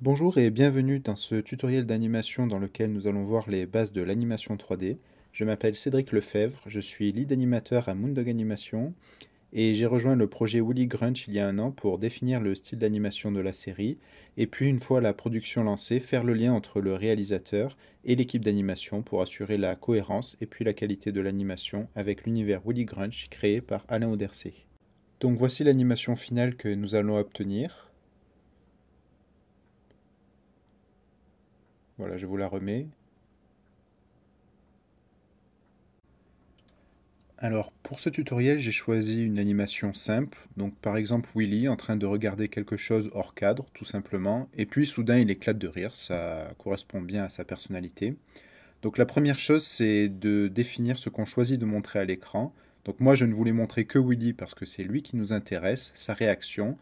Bonjour et bienvenue dans ce tutoriel d'animation dans lequel nous allons voir les bases de l'animation 3D. Je m'appelle Cédric Lefebvre, je suis lead animateur à Moondog Animation et j'ai rejoint le projet Woolly Grunch il y a un an pour définir le style d'animation de la série et puis une fois la production lancée, faire le lien entre le réalisateur et l'équipe d'animation pour assurer la cohérence et puis la qualité de l'animation avec l'univers Woolly Grunch créé par Alain Audercé. Donc voici l'animation finale que nous allons obtenir. Voilà, je vous la remets. Alors, pour ce tutoriel, j'ai choisi une animation simple. Donc, par exemple, Willy en train de regarder quelque chose hors cadre, tout simplement. Et puis, soudain, il éclate de rire. Ça correspond bien à sa personnalité. Donc, la première chose, c'est de définir ce qu'on choisit de montrer à l'écran. Donc, moi, je ne voulais montrer que Willy parce que c'est lui qui nous intéresse, sa réaction.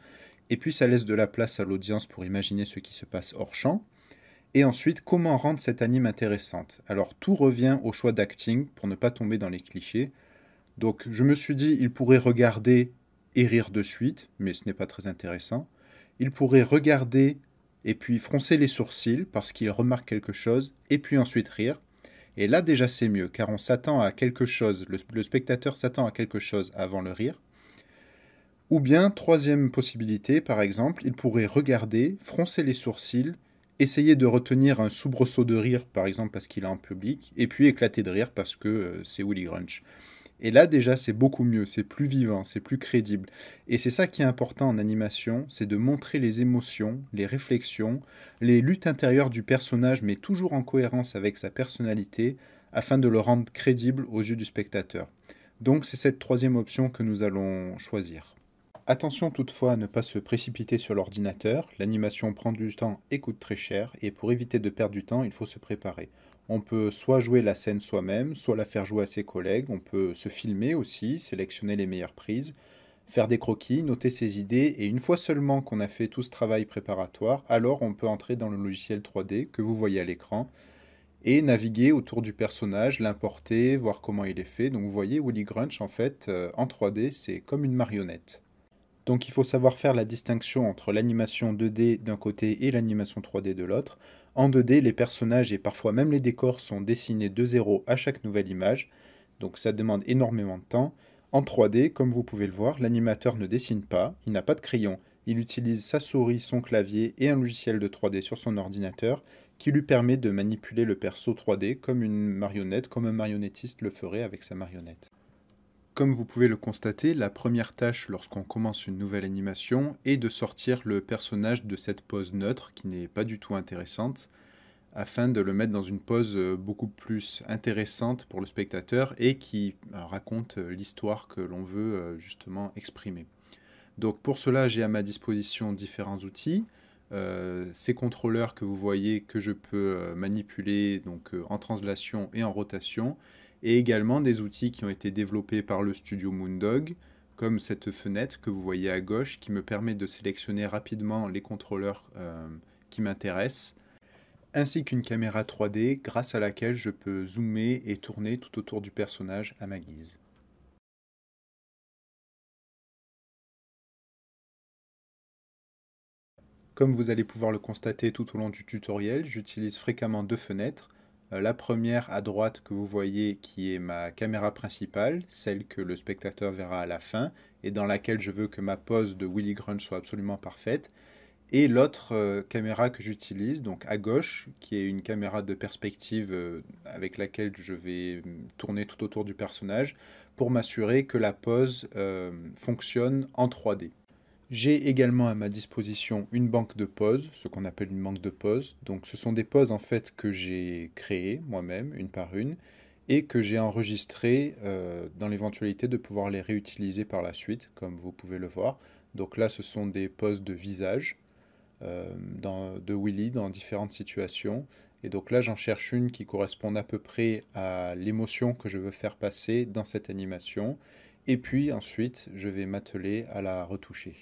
Et puis, ça laisse de la place à l'audience pour imaginer ce qui se passe hors champ. Et ensuite, comment rendre cette anime intéressante? Alors, tout revient au choix d'acting pour ne pas tomber dans les clichés. Donc je me suis dit, il pourrait regarder et rire de suite, mais ce n'est pas très intéressant. Il pourrait regarder et puis froncer les sourcils parce qu'il remarque quelque chose, et puis ensuite rire. Et là déjà c'est mieux, car on s'attend à quelque chose, le spectateur s'attend à quelque chose avant le rire. Ou bien, troisième possibilité, par exemple, il pourrait regarder, froncer les sourcils, essayer de retenir un soubresaut de rire, par exemple parce qu'il est en public, et puis éclater de rire parce que c'est Willy Grunch. Et là, déjà, c'est beaucoup mieux, c'est plus vivant, c'est plus crédible. Et c'est ça qui est important en animation, c'est de montrer les émotions, les réflexions, les luttes intérieures du personnage, mais toujours en cohérence avec sa personnalité, afin de le rendre crédible aux yeux du spectateur. Donc, c'est cette troisième option que nous allons choisir. Attention toutefois à ne pas se précipiter sur l'ordinateur, l'animation prend du temps et coûte très cher, et pour éviter de perdre du temps, il faut se préparer. On peut soit jouer la scène soi-même, soit la faire jouer à ses collègues, on peut se filmer aussi, sélectionner les meilleures prises, faire des croquis, noter ses idées, et une fois seulement qu'on a fait tout ce travail préparatoire, alors on peut entrer dans le logiciel 3D que vous voyez à l'écran, et naviguer autour du personnage, l'importer, voir comment il est fait. Donc vous voyez, Willy Grunch, en fait, en 3D, c'est comme une marionnette. Donc il faut savoir faire la distinction entre l'animation 2D d'un côté et l'animation 3D de l'autre. En 2D, les personnages et parfois même les décors sont dessinés de zéro à chaque nouvelle image, donc ça demande énormément de temps. En 3D, comme vous pouvez le voir, l'animateur ne dessine pas, il n'a pas de crayon, il utilise sa souris, son clavier et un logiciel de 3D sur son ordinateur qui lui permet de manipuler le perso 3D comme une marionnette, comme un marionnettiste le ferait avec sa marionnette. Comme vous pouvez le constater, la première tâche lorsqu'on commence une nouvelle animation est de sortir le personnage de cette pose neutre qui n'est pas du tout intéressante afin de le mettre dans une pose beaucoup plus intéressante pour le spectateur et qui raconte l'histoire que l'on veut justement exprimer. Donc pour cela, j'ai à ma disposition différents outils. Ces contrôleurs que vous voyez que je peux manipuler donc, en translation et en rotation, et également des outils qui ont été développés par le studio Moondog, comme cette fenêtre que vous voyez à gauche qui me permet de sélectionner rapidement les contrôleurs qui m'intéressent, ainsi qu'une caméra 3D grâce à laquelle je peux zoomer et tourner tout autour du personnage à ma guise. Comme vous allez pouvoir le constater tout au long du tutoriel, j'utilise fréquemment deux fenêtres. La première à droite que vous voyez qui est ma caméra principale, celle que le spectateur verra à la fin et dans laquelle je veux que ma pose de Willy Grunge soit absolument parfaite. Et l'autre caméra que j'utilise, donc à gauche, qui est une caméra de perspective avec laquelle je vais tourner tout autour du personnage pour m'assurer que la pose fonctionne en 3D. J'ai également à ma disposition une banque de poses, ce qu'on appelle une banque de poses. Donc ce sont des poses en fait que j'ai créées moi-même, une par une, et que j'ai enregistrées dans l'éventualité de pouvoir les réutiliser par la suite, comme vous pouvez le voir. Donc là, ce sont des poses de visage de Willy dans différentes situations. Et donc là, j'en cherche une qui corresponde à peu près à l'émotion que je veux faire passer dans cette animation. Et puis ensuite, je vais m'atteler à la retoucher.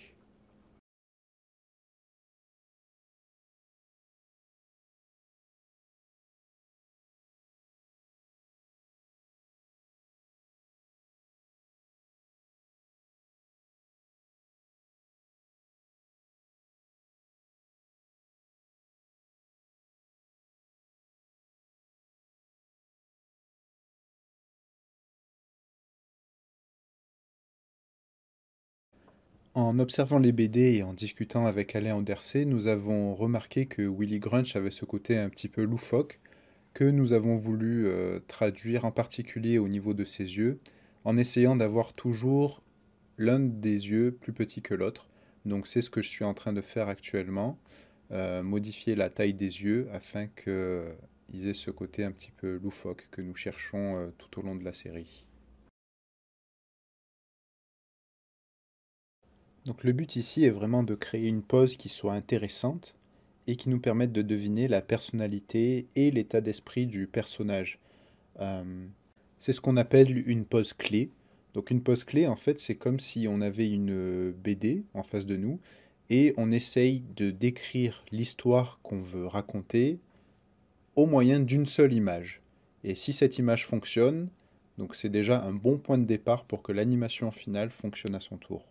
En observant les BD et en discutant avec Alain Andersé, nous avons remarqué que Willy Grunch avait ce côté un petit peu loufoque que nous avons voulu traduire en particulier au niveau de ses yeux, en essayant d'avoir toujours l'un des yeux plus petit que l'autre. Donc c'est ce que je suis en train de faire actuellement, modifier la taille des yeux afin qu'ils aient ce côté un petit peu loufoque que nous cherchons tout au long de la série. Donc le but ici est vraiment de créer une pose qui soit intéressante et qui nous permette de deviner la personnalité et l'état d'esprit du personnage. Euh, c'est ce qu'on appelle une pose clé. Donc une pose clé, en fait, c'est comme si on avait une BD en face de nous et on essaye de décrire l'histoire qu'on veut raconter au moyen d'une seule image. Et si cette image fonctionne, donc c'est déjà un bon point de départ pour que l'animation finale fonctionne à son tour.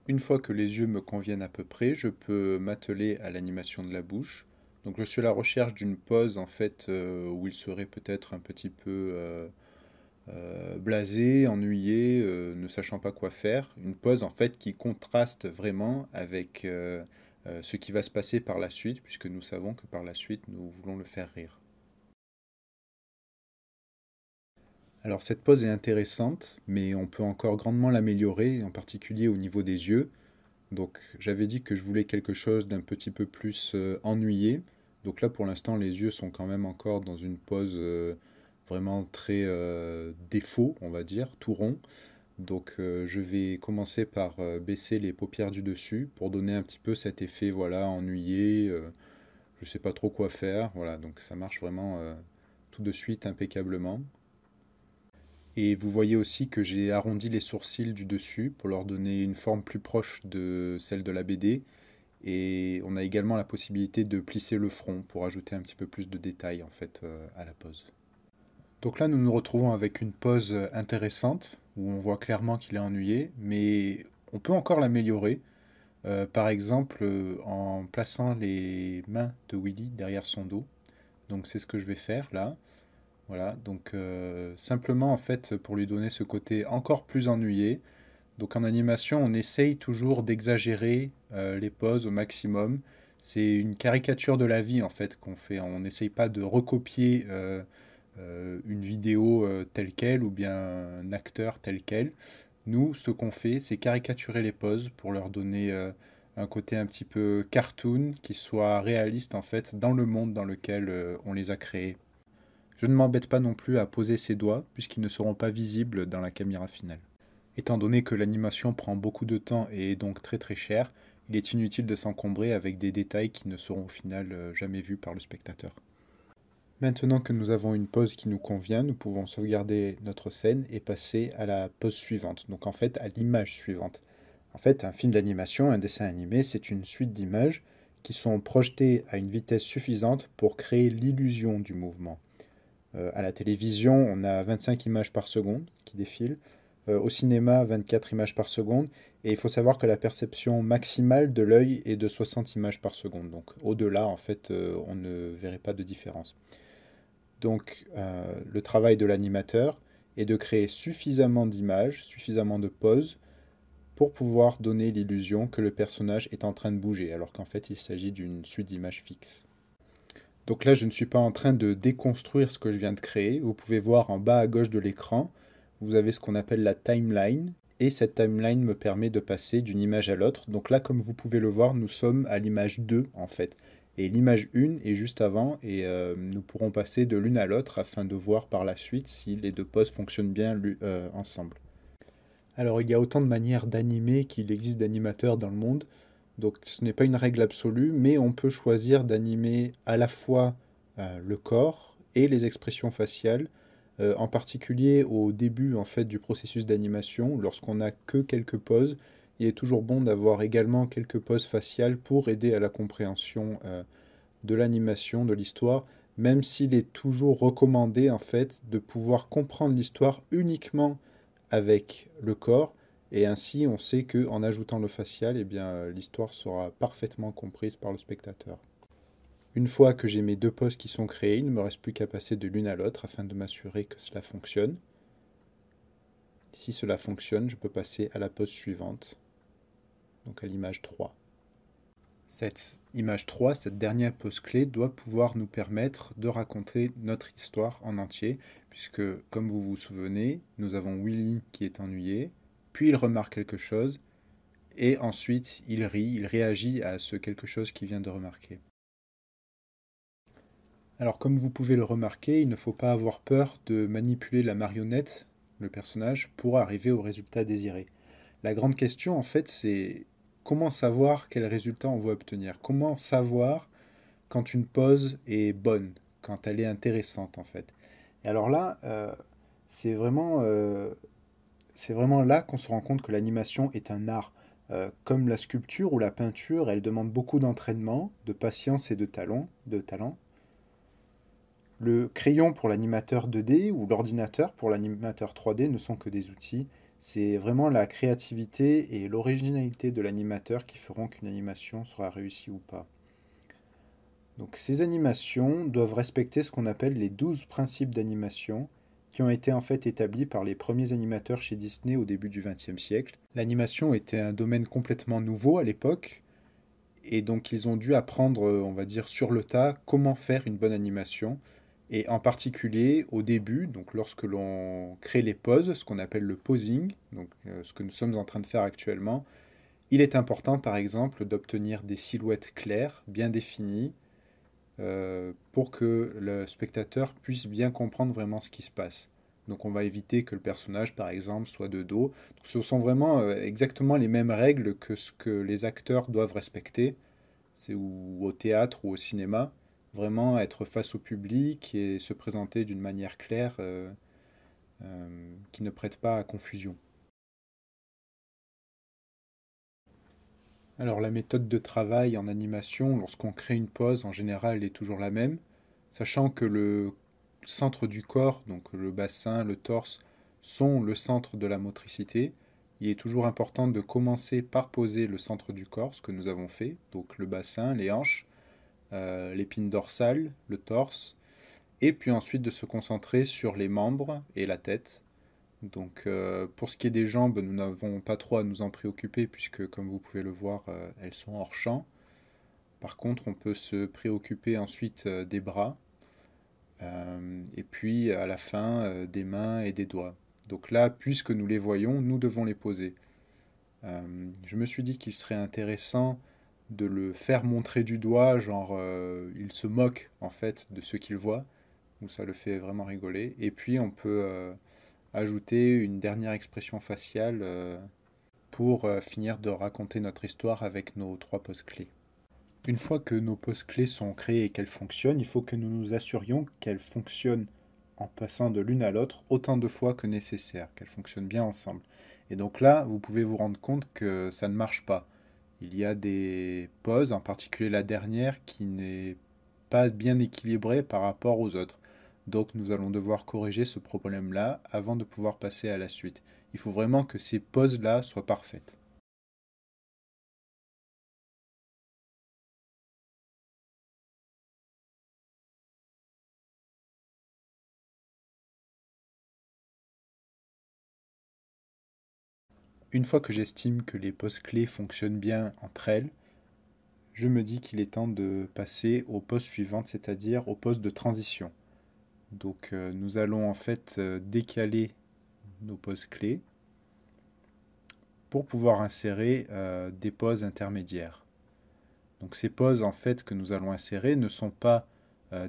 Une fois que les yeux me conviennent à peu près, je peux m'atteler à l'animation de la bouche. Donc je suis à la recherche d'une pose en fait où il serait peut-être un petit peu blasé, ennuyé, ne sachant pas quoi faire. Une pose en fait qui contraste vraiment avec ce qui va se passer par la suite, puisque nous savons que par la suite nous voulons le faire rire. Alors cette pose est intéressante, mais on peut encore grandement l'améliorer, en particulier au niveau des yeux. Donc j'avais dit que je voulais quelque chose d'un petit peu plus ennuyé. Donc là pour l'instant les yeux sont quand même encore dans une pose vraiment très défaut, on va dire, tout rond. Donc je vais commencer par baisser les paupières du dessus pour donner un petit peu cet effet voilà ennuyé. Je sais pas trop quoi faire. Voilà, donc ça marche vraiment tout de suite impeccablement. Et vous voyez aussi que j'ai arrondi les sourcils du dessus pour leur donner une forme plus proche de celle de la BD. Et on a également la possibilité de plisser le front pour ajouter un petit peu plus de détails en fait à la pose. Donc là, nous nous retrouvons avec une pose intéressante où on voit clairement qu'il est ennuyé, mais on peut encore l'améliorer. Par exemple, en plaçant les mains de Willy derrière son dos. Donc c'est ce que je vais faire là. Voilà, donc simplement en fait pour lui donner ce côté encore plus ennuyé. Donc en animation, on essaye toujours d'exagérer les poses au maximum. C'est une caricature de la vie en fait qu'on fait. On n'essaye pas de recopier une vidéo telle quelle ou bien un acteur tel quel. Nous, ce qu'on fait, c'est caricaturer les poses pour leur donner un côté un petit peu cartoon qui soit réaliste en fait dans le monde dans lequel on les a créés. Je ne m'embête pas non plus à poser ses doigts puisqu'ils ne seront pas visibles dans la caméra finale. Étant donné que l'animation prend beaucoup de temps et est donc très très chère, il est inutile de s'encombrer avec des détails qui ne seront au final jamais vus par le spectateur. Maintenant que nous avons une pose qui nous convient, nous pouvons sauvegarder notre scène et passer à la pose suivante, donc en fait à l'image suivante. En fait, un film d'animation, un dessin animé, c'est une suite d'images qui sont projetées à une vitesse suffisante pour créer l'illusion du mouvement. À la télévision, on a 25 images par seconde qui défilent. Au cinéma, 24 images par seconde. Et il faut savoir que la perception maximale de l'œil est de 60 images par seconde. Donc au-delà, en fait, on ne verrait pas de différence. Donc le travail de l'animateur est de créer suffisamment d'images, suffisamment de poses pour pouvoir donner l'illusion que le personnage est en train de bouger, alors qu'en fait il s'agit d'une suite d'images fixes. Donc là, je ne suis pas en train de déconstruire ce que je viens de créer. Vous pouvez voir en bas à gauche de l'écran, vous avez ce qu'on appelle la timeline. Et cette timeline me permet de passer d'une image à l'autre. Donc là, comme vous pouvez le voir, nous sommes à l'image 2 en fait. Et l'image 1 est juste avant et nous pourrons passer de l'une à l'autre afin de voir par la suite si les deux poses fonctionnent bien ensemble. Alors il y a autant de manières d'animer qu'il existe d'animateurs dans le monde. Donc ce n'est pas une règle absolue, mais on peut choisir d'animer à la fois le corps et les expressions faciales, en particulier au début en fait du processus d'animation, lorsqu'on n'a que quelques poses. Il est toujours bon d'avoir également quelques poses faciales pour aider à la compréhension de l'animation, de l'histoire, même s'il est toujours recommandé en fait de pouvoir comprendre l'histoire uniquement avec le corps, et ainsi on sait qu'en ajoutant le facial, eh bien, l'histoire sera parfaitement comprise par le spectateur. Une fois que j'ai mes deux poses qui sont créées, il ne me reste plus qu'à passer de l'une à l'autre afin de m'assurer que cela fonctionne. Si cela fonctionne, je peux passer à la pose suivante, donc à l'image 3. Cette image 3, cette dernière pose clé, doit pouvoir nous permettre de raconter notre histoire en entier, puisque, comme vous vous souvenez, nous avons Willy qui est ennuyé, puis il remarque quelque chose, et ensuite il rit, il réagit à ce quelque chose qu'il vient de remarquer. Alors comme vous pouvez le remarquer, il ne faut pas avoir peur de manipuler la marionnette, le personnage, pour arriver au résultat désiré. La grande question, en fait, c'est comment savoir quel résultat on veut obtenir? Comment savoir quand une pose est bonne, quand elle est intéressante, en fait? Et alors là, c'est vraiment, euh, c'est vraiment là qu'on se rend compte que l'animation est un art. Comme la sculpture ou la peinture, elle demande beaucoup d'entraînement, de patience et de talent. Le crayon pour l'animateur 2D ou l'ordinateur pour l'animateur 3D ne sont que des outils. C'est vraiment la créativité et l'originalité de l'animateur qui feront qu'une animation sera réussie ou pas. Donc ces animations doivent respecter ce qu'on appelle les 12 principes d'animation qui ont été en fait établis par les premiers animateurs chez Disney au début du XXe siècle. L'animation était un domaine complètement nouveau à l'époque et donc ils ont dû apprendre, on va dire, sur le tas comment faire une bonne animation. Et en particulier au début, donc lorsque l'on crée les poses, ce qu'on appelle le posing, donc ce que nous sommes en train de faire actuellement, il est important par exemple d'obtenir des silhouettes claires, bien définies, pour que le spectateur puisse bien comprendre vraiment ce qui se passe. Donc on va éviter que le personnage, par exemple, soit de dos. Donc, ce sont vraiment exactement les mêmes règles que ce que les acteurs doivent respecter, c'est ou au théâtre ou au cinéma. Vraiment être face au public et se présenter d'une manière claire qui ne prête pas à confusion. Alors la méthode de travail en animation, lorsqu'on crée une pose, en général, est toujours la même, sachant que le centre du corps, donc le bassin, le torse, sont le centre de la motricité. Il est toujours important de commencer par poser le centre du corps, ce que nous avons fait, donc le bassin, les hanches, l'épine dorsale, le torse, et puis ensuite de se concentrer sur les membres et la tête. Donc pour ce qui est des jambes, nous n'avons pas trop à nous en préoccuper puisque comme vous pouvez le voir, elles sont hors champ. Par contre, on peut se préoccuper ensuite des bras et puis à la fin des mains et des doigts. Donc là, puisque nous les voyons, nous devons les poser. Je me suis dit qu'il serait intéressant de le faire montrer du doigt, genre il se moque en fait de ce qu'il voit, donc ça le fait vraiment rigoler. Et puis on peut ajouter une dernière expression faciale pour finir de raconter notre histoire avec nos trois poses clés. Une fois que nos poses clés sont créées et qu'elles fonctionnent, il faut que nous nous assurions qu'elles fonctionnent en passant de l'une à l'autre autant de fois que nécessaire, qu'elles fonctionnent bien ensemble. Et donc là, vous pouvez vous rendre compte que ça ne marche pas. Il y a des poses, en particulier la dernière, qui n'est pas bien équilibrée par rapport aux autres. Donc nous allons devoir corriger ce problème-là avant de pouvoir passer à la suite. Il faut vraiment que ces poses-là soient parfaites. Une fois que j'estime que les poses clés fonctionnent bien entre elles, je me dis qu'il est temps de passer aux poses suivantes, c'est-à-dire aux poses de transition. Donc nous allons en fait décaler nos poses clés pour pouvoir insérer des poses intermédiaires. Donc ces poses en fait que nous allons insérer ne sont pas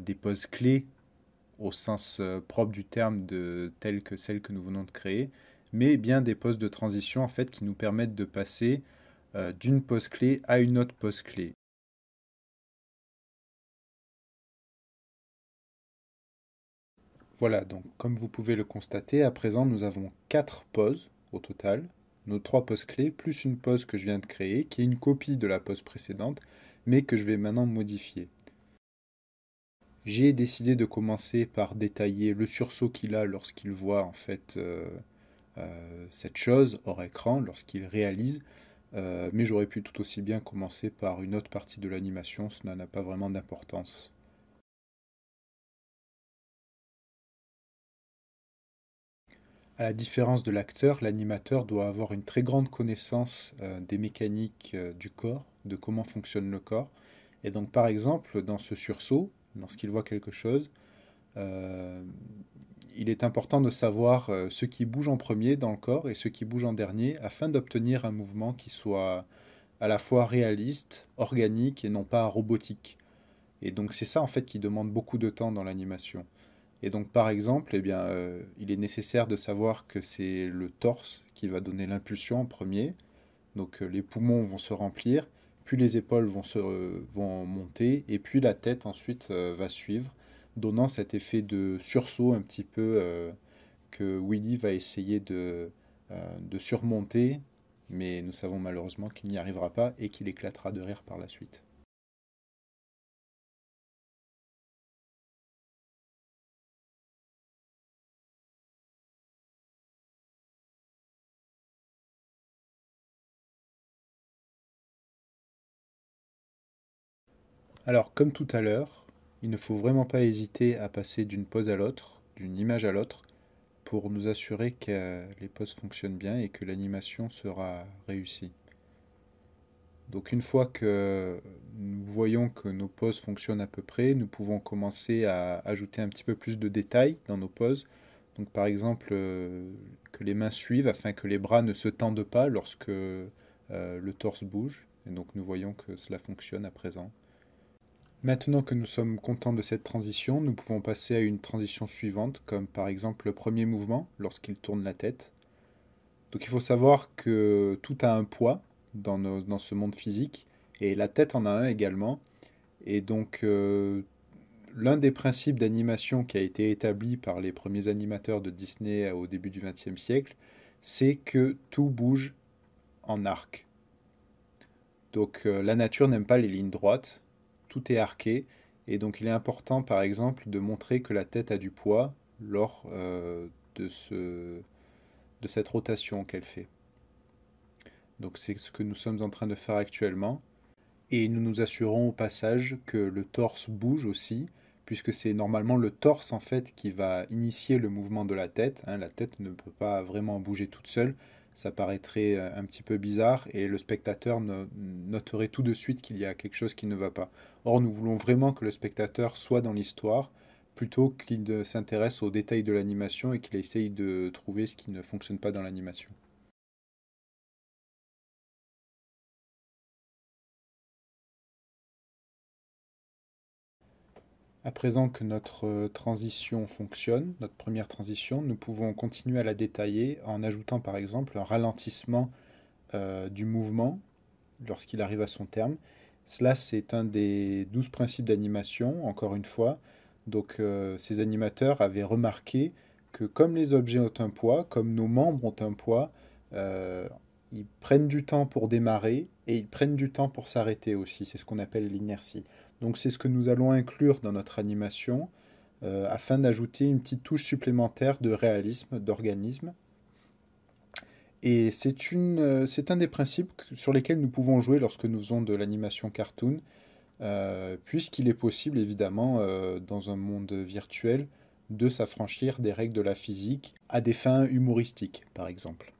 des poses clés au sens propre du terme telles que celles que nous venons de créer, mais bien des poses de transition en fait qui nous permettent de passer d'une pose clé à une autre pose clé. Voilà, donc comme vous pouvez le constater, à présent nous avons 4 poses au total, nos 3 poses clés, plus une pose que je viens de créer, qui est une copie de la pose précédente, mais que je vais maintenant modifier. J'ai décidé de commencer par détailler le sursaut qu'il a lorsqu'il voit en fait cette chose hors écran, lorsqu'il réalise mais j'aurais pu tout aussi bien commencer par une autre partie de l'animation, cela n'a pas vraiment d'importance. À la différence de l'acteur, l'animateur doit avoir une très grande connaissance des mécaniques du corps, de comment fonctionne le corps. Et donc par exemple, dans ce sursaut, lorsqu'il voit quelque chose, euh, il est important de savoir ce qui bouge en premier dans le corps et ce qui bouge en dernier afin d'obtenir un mouvement qui soit à la fois réaliste, organique et non pas robotique. Et donc c'est ça en fait qui demande beaucoup de temps dans l'animation. Et donc par exemple, eh bien, il est nécessaire de savoir que c'est le torse qui va donner l'impulsion en premier. Donc les poumons vont se remplir, puis les épaules vont monter, et puis la tête ensuite va suivre, donnant cet effet de sursaut un petit peu que Willy va essayer de surmonter, mais nous savons malheureusement qu'il n'y arrivera pas et qu'il éclatera de rire par la suite. Alors, comme tout à l'heure, il ne faut vraiment pas hésiter à passer d'une pose à l'autre, d'une image à l'autre, pour nous assurer que les poses fonctionnent bien et que l'animation sera réussie. Donc une fois que nous voyons que nos poses fonctionnent à peu près, nous pouvons commencer à ajouter un petit peu plus de détails dans nos poses. Donc par exemple, que les mains suivent afin que les bras ne se tendent pas lorsque le torse bouge. Et donc nous voyons que cela fonctionne à présent. Maintenant que nous sommes contents de cette transition, nous pouvons passer à une transition suivante, comme par exemple le premier mouvement, lorsqu'il tourne la tête. Donc il faut savoir que tout a un poids dans ce monde physique, et la tête en a un également. Et donc l'un des principes d'animation qui a été établi par les premiers animateurs de Disney au début du XXe siècle, c'est que tout bouge en arc. Donc la nature n'aime pas les lignes droites, tout est arqué, et donc il est important par exemple de montrer que la tête a du poids lors de cette rotation qu'elle fait. Donc c'est ce que nous sommes en train de faire actuellement, et nous nous assurons au passage que le torse bouge aussi, puisque c'est normalement le torse en fait qui va initier le mouvement de la tête, hein. La tête ne peut pas vraiment bouger toute seule, ça paraîtrait un petit peu bizarre et le spectateur noterait tout de suite qu'il y a quelque chose qui ne va pas. Or, nous voulons vraiment que le spectateur soit dans l'histoire plutôt qu'il s'intéresse aux détails de l'animation et qu'il essaye de trouver ce qui ne fonctionne pas dans l'animation. À présent que notre transition fonctionne, notre première transition, nous pouvons continuer à la détailler en ajoutant par exemple un ralentissement du mouvement lorsqu'il arrive à son terme. Cela, c'est un des 12 principes d'animation, encore une fois. Donc, ces animateurs avaient remarqué que comme les objets ont un poids, comme nos membres ont un poids, euh, ils prennent du temps pour démarrer et ils prennent du temps pour s'arrêter aussi. C'est ce qu'on appelle l'inertie. Donc, c'est ce que nous allons inclure dans notre animation afin d'ajouter une petite touche supplémentaire de réalisme, d'organisme. Et c'est un des principes sur lesquels nous pouvons jouer lorsque nous faisons de l'animation cartoon, puisqu'il est possible, évidemment, dans un monde virtuel, de s'affranchir des règles de la physique à des fins humoristiques, par exemple.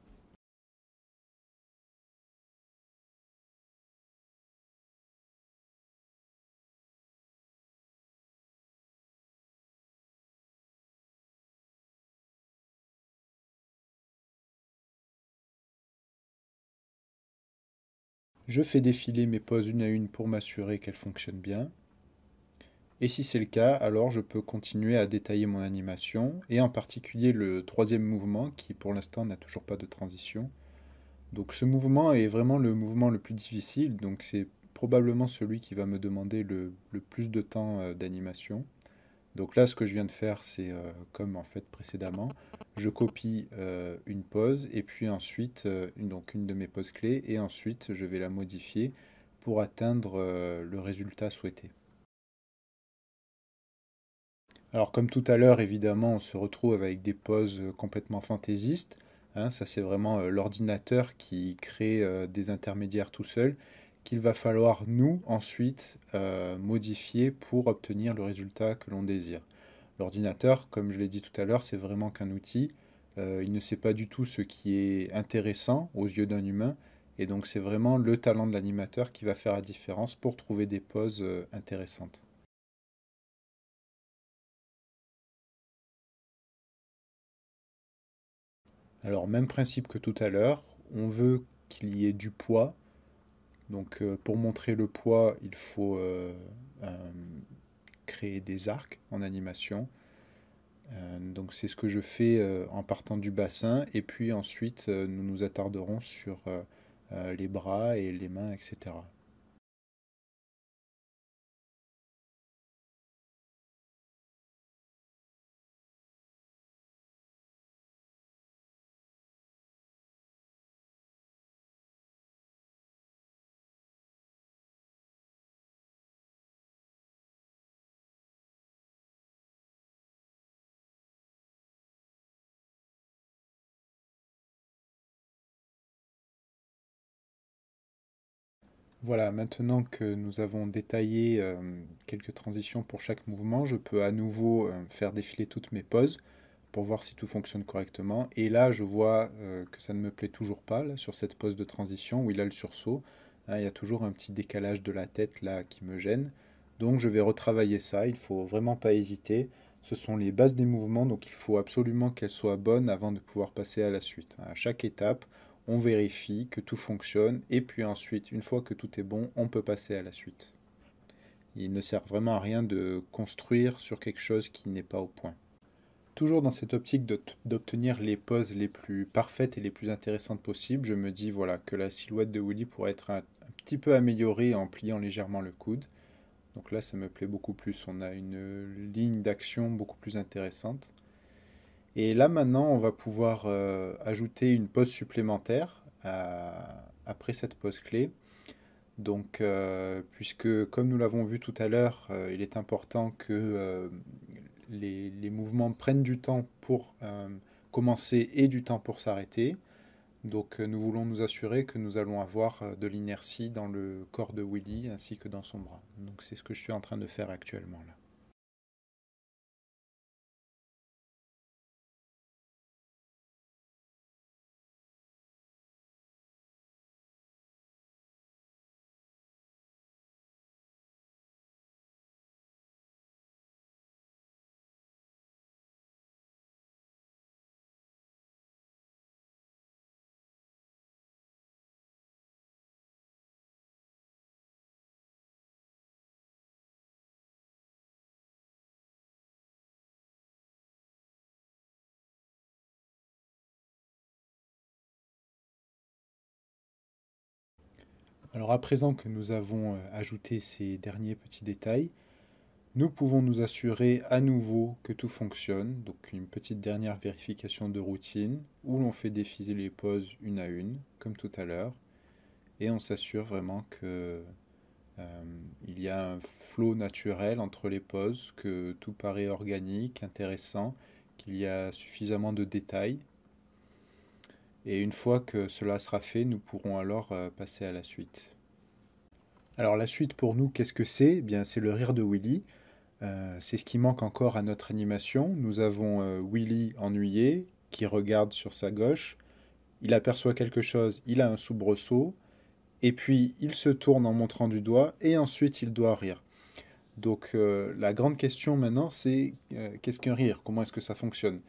Je fais défiler mes poses une à une pour m'assurer qu'elles fonctionnent bien. Et si c'est le cas, alors je peux continuer à détailler mon animation, et en particulier le troisième mouvement, qui pour l'instant n'a toujours pas de transition. Donc ce mouvement est vraiment le mouvement le plus difficile, donc c'est probablement celui qui va me demander le plus de temps d'animation. Donc là, ce que je viens de faire, c'est comme en fait précédemment, je copie une pose et puis ensuite donc une de mes poses clés et ensuite je vais la modifier pour atteindre le résultat souhaité. Alors comme tout à l'heure, évidemment, on se retrouve avec des poses complètement fantaisistes, Hein, ça, c'est vraiment l'ordinateur qui crée des intermédiaires tout seul, qu'il va falloir, nous, ensuite, modifier pour obtenir le résultat que l'on désire. L'ordinateur, comme je l'ai dit tout à l'heure, c'est vraiment qu'un outil. Il ne sait pas du tout ce qui est intéressant aux yeux d'un humain. Et donc c'est vraiment le talent de l'animateur qui va faire la différence pour trouver des poses intéressantes. Alors même principe que tout à l'heure, on veut qu'il y ait du poids. Donc pour montrer le poids, il faut euh, créer des arcs en animation. Donc c'est ce que je fais en partant du bassin. Et puis ensuite, nous nous attarderons sur les bras et les mains, etc. Voilà, maintenant que nous avons détaillé quelques transitions pour chaque mouvement, je peux à nouveau faire défiler toutes mes poses pour voir si tout fonctionne correctement. Et là, je vois que ça ne me plaît toujours pas là, sur cette pose de transition où il a le sursaut. Hein, il y a toujours un petit décalage de la tête là qui me gêne. Donc je vais retravailler ça, il faut vraiment pas hésiter. Ce sont les bases des mouvements, donc il faut absolument qu'elles soient bonnes avant de pouvoir passer à la suite. À chaque étape, on vérifie que tout fonctionne, et puis ensuite, une fois que tout est bon, on peut passer à la suite. Il ne sert vraiment à rien de construire sur quelque chose qui n'est pas au point. Toujours dans cette optique d'obtenir les poses les plus parfaites et les plus intéressantes possibles, je me dis voilà que la silhouette de Willy pourrait être un petit peu améliorée en pliant légèrement le coude. Donc là, ça me plaît beaucoup plus. On a une ligne d'action beaucoup plus intéressante. Et là, maintenant, on va pouvoir ajouter une pause supplémentaire après cette pause clé. Donc, puisque, comme nous l'avons vu tout à l'heure, il est important que les mouvements prennent du temps pour commencer et du temps pour s'arrêter. Donc, nous voulons nous assurer que nous allons avoir de l'inertie dans le corps de Willy ainsi que dans son bras. Donc, c'est ce que je suis en train de faire actuellement là. Alors, à présent que nous avons ajouté ces derniers petits détails, nous pouvons nous assurer à nouveau que tout fonctionne, donc une petite dernière vérification de routine où l'on fait défiler les poses une à une, comme tout à l'heure, et on s'assure vraiment que il y a un flot naturel entre les poses, que tout paraît organique, intéressant, qu'il y a suffisamment de détails. Et une fois que cela sera fait, nous pourrons alors passer à la suite. Alors la suite pour nous, qu'est-ce que c'est? Eh bien, c'est le rire de Willy. C'est ce qui manque encore à notre animation. Nous avons Willy ennuyé qui regarde sur sa gauche. Il aperçoit quelque chose, il a un soubresaut, et puis il se tourne en montrant du doigt, et ensuite il doit rire. Donc la grande question maintenant, c'est qu'est-ce qu'un rire? Comment est-ce que ça fonctionne?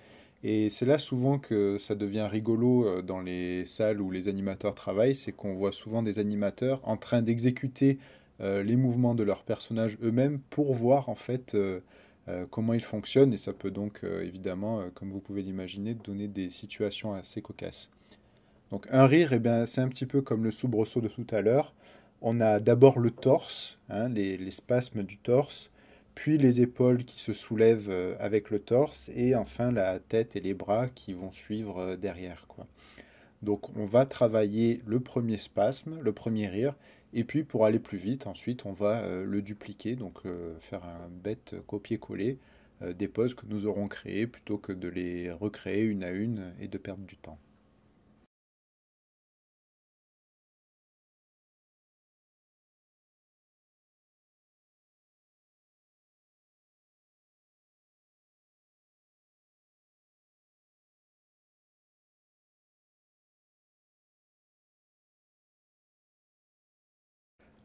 Et c'est là souvent que ça devient rigolo dans les salles où les animateurs travaillent, c'est qu'on voit souvent des animateurs en train d'exécuter les mouvements de leurs personnages eux-mêmes pour voir en fait comment ils fonctionnent. Et ça peut donc évidemment, comme vous pouvez l'imaginer, donner des situations assez cocasses. Donc un rire, eh bien, c'est un petit peu comme le soubresaut de tout à l'heure. On a d'abord le torse, hein, les spasmes du torse, puis les épaules qui se soulèvent avec le torse, et enfin la tête et les bras qui vont suivre derrière, quoi. Donc on va travailler le premier spasme, le premier rire, et puis pour aller plus vite, ensuite on va le dupliquer, donc faire un bête copier-coller des poses que nous aurons créées plutôt que de les recréer une à une et de perdre du temps.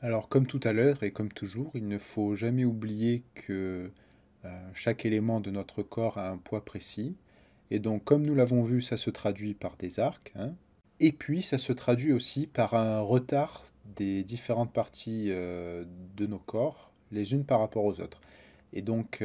Alors, comme tout à l'heure et comme toujours, il ne faut jamais oublier que chaque élément de notre corps a un poids précis. Et donc, comme nous l'avons vu, ça se traduit par des arcs, hein. Et puis, ça se traduit aussi par un retard des différentes parties de nos corps, les unes par rapport aux autres. Et donc,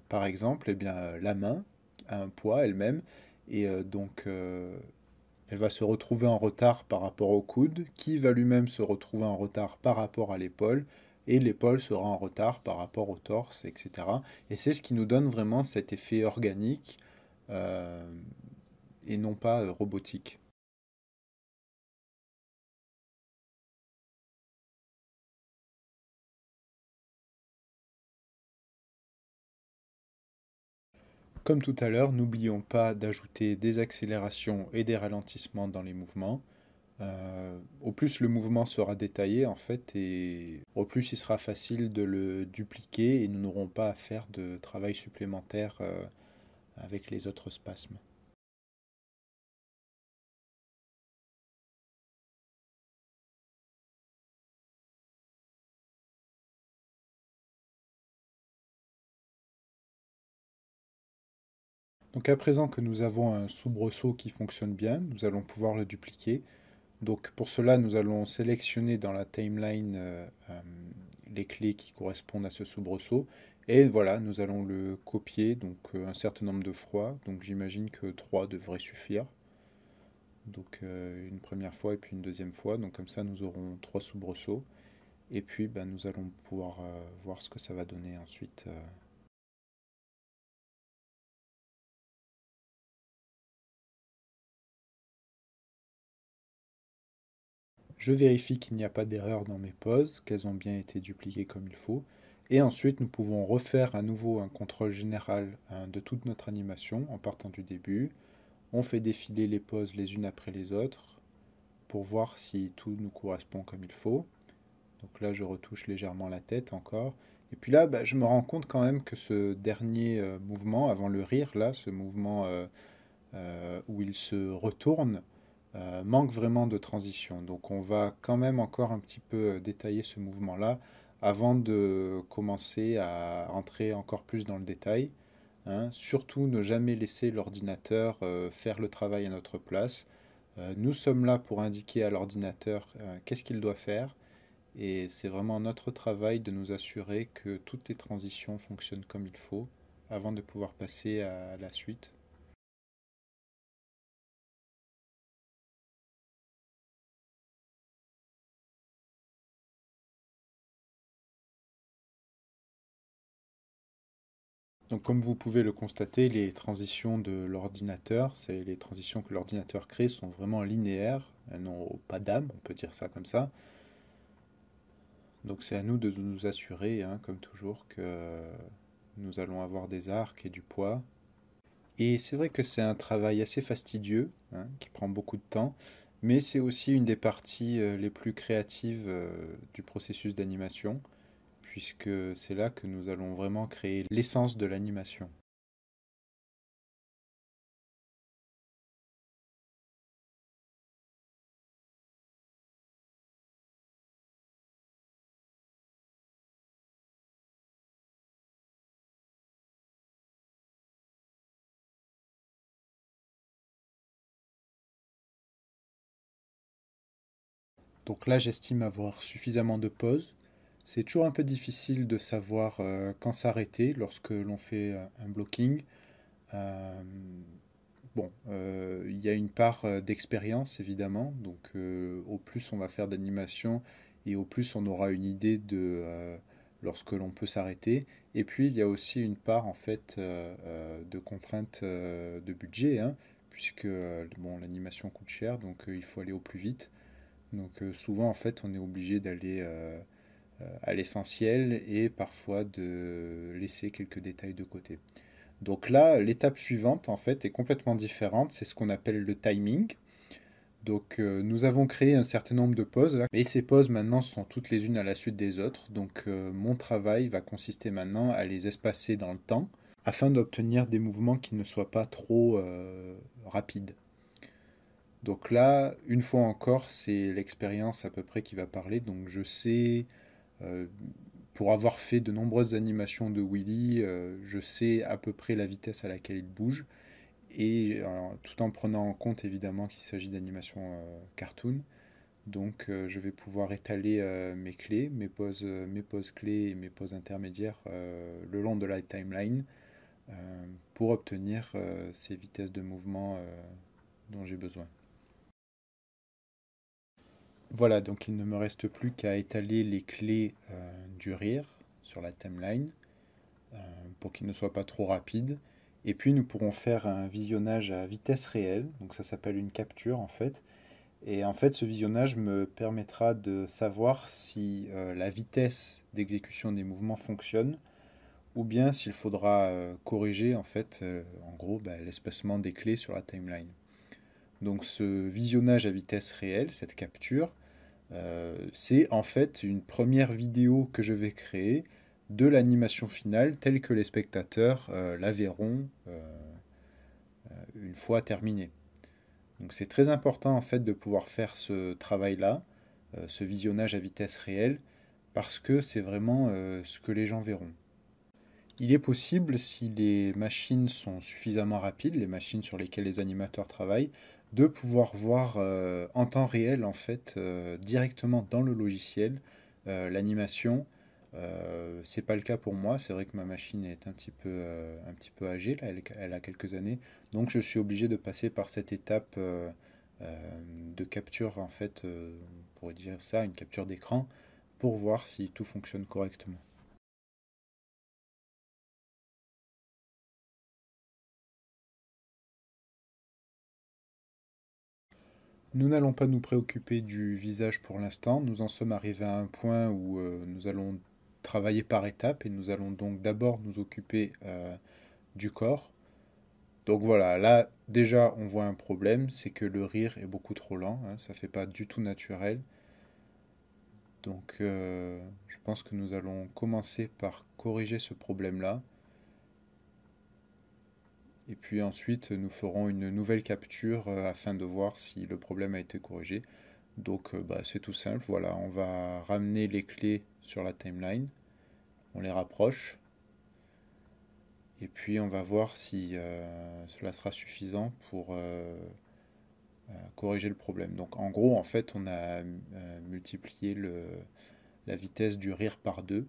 par exemple, eh bien, la main a un poids elle-même, et elle va se retrouver en retard par rapport au coude, qui va lui-même se retrouver en retard par rapport à l'épaule, et l'épaule sera en retard par rapport au torse, etc. Et c'est ce qui nous donne vraiment cet effet organique euh, et non pas robotique. Comme tout à l'heure, n'oublions pas d'ajouter des accélérations et des ralentissements dans les mouvements. Au plus le mouvement sera détaillé en fait, et au plus il sera facile de le dupliquer et nous n'aurons pas à faire de travail supplémentaire avec les autres spasmes. Donc à présent que nous avons un soubresaut qui fonctionne bien, nous allons pouvoir le dupliquer. Donc pour cela, nous allons sélectionner dans la timeline les clés qui correspondent à ce soubresaut. Et voilà, nous allons le copier, donc un certain nombre de fois. Donc j'imagine que 3 devrait suffire. Donc une première fois et puis une deuxième fois. Donc comme ça, nous aurons 3 soubresauts. Et puis ben, nous allons pouvoir voir ce que ça va donner ensuite. Je vérifie qu'il n'y a pas d'erreur dans mes poses, qu'elles ont bien été dupliquées comme il faut. Et ensuite, nous pouvons refaire à nouveau un contrôle général de toute notre animation en partant du début. On fait défiler les poses les unes après les autres pour voir si tout nous correspond comme il faut. Donc là, je retouche légèrement la tête encore. Et puis là, bah, je me rends compte quand même que ce dernier mouvement, avant le rire, là, ce mouvement où il se retourne, manque vraiment de transition. Donc on va quand même encore un petit peu détailler ce mouvement-là avant de commencer à entrer encore plus dans le détail, hein. Surtout ne jamais laisser l'ordinateur faire le travail à notre place. Nous sommes là pour indiquer à l'ordinateur qu'est-ce qu'il doit faire. Et c'est vraiment notre travail de nous assurer que toutes les transitions fonctionnent comme il faut avant de pouvoir passer à la suite. Donc comme vous pouvez le constater, les transitions de l'ordinateur, c'est les transitions que l'ordinateur crée sont vraiment linéaires, elles n'ont pas d'âme, on peut dire ça comme ça. Donc c'est à nous de nous assurer, hein, comme toujours, que nous allons avoir des arcs et du poids. Et c'est vrai que c'est un travail assez fastidieux, hein, qui prend beaucoup de temps, mais c'est aussi une des parties les plus créatives du processus d'animation, puisque c'est là que nous allons vraiment créer l'essence de l'animation. Donc là, j'estime avoir suffisamment de pauses. C'est toujours un peu difficile de savoir quand s'arrêter lorsque l'on fait un blocking. Euh, il y a une part d'expérience évidemment, donc au plus on va faire d'animation et au plus on aura une idée de lorsque l'on peut s'arrêter. Et puis il y a aussi une part en fait de contraintes de budget, hein, puisque bon, l'animation coûte cher, donc il faut aller au plus vite. Donc souvent en fait on est obligé d'aller à l'essentiel et parfois de laisser quelques détails de côté. Donc là, l'étape suivante, en fait, est complètement différente. C'est ce qu'on appelle le timing. Donc nous avons créé un certain nombre de pauses là, et ces pauses maintenant sont toutes les unes à la suite des autres. Donc mon travail va consister maintenant à les espacer dans le temps afin d'obtenir des mouvements qui ne soient pas trop rapides. Donc là, une fois encore, c'est l'expérience à peu près qui va parler. Donc je sais, euh, pour avoir fait de nombreuses animations de Willy, je sais à peu près la vitesse à laquelle il bouge. Et tout en prenant en compte évidemment qu'il s'agit d'animation cartoon. Donc je vais pouvoir étaler mes clés, mes pauses clés et mes pauses intermédiaires le long de la timeline pour obtenir ces vitesses de mouvement dont j'ai besoin. Voilà, donc il ne me reste plus qu'à étaler les clés du rire sur la timeline euh, pour qu'il ne soit pas trop rapide. Et puis nous pourrons faire un visionnage à vitesse réelle, donc ça s'appelle une capture en fait. Et en fait, ce visionnage me permettra de savoir si la vitesse d'exécution des mouvements fonctionne ou bien s'il faudra corriger en fait, en gros, bah, l'espacement des clés sur la timeline. Donc ce visionnage à vitesse réelle, cette capture, c'est en fait une première vidéo que je vais créer de l'animation finale telle que les spectateurs la verront une fois terminée. Donc c'est très important en fait de pouvoir faire ce travail-là, ce visionnage à vitesse réelle, parce que c'est vraiment ce que les gens verront. Il est possible, si les machines sont suffisamment rapides, les machines sur lesquelles les animateurs travaillent, de pouvoir voir en temps réel, en fait, directement dans le logiciel, l'animation. C'est pas le cas pour moi, c'est vrai que ma machine est un petit peu âgée, là, elle a quelques années, donc je suis obligé de passer par cette étape de capture, en fait, on pourrait dire ça, une capture d'écran, pour voir si tout fonctionne correctement. Nous n'allons pas nous préoccuper du visage pour l'instant. Nous en sommes arrivés à un point où nous allons travailler par étapes et nous allons donc d'abord nous occuper du corps. Donc voilà, là déjà on voit un problème, c'est que le rire est beaucoup trop lent, hein, ça fait pas du tout naturel. Donc je pense que nous allons commencer par corriger ce problème-là. Et puis ensuite nous ferons une nouvelle capture afin de voir si le problème a été corrigé. Donc bah, c'est tout simple, voilà, on va ramener les clés sur la timeline, on les rapproche, et puis on va voir si cela sera suffisant pour corriger le problème. Donc en gros, en fait, on a multiplié la vitesse du rire par deux.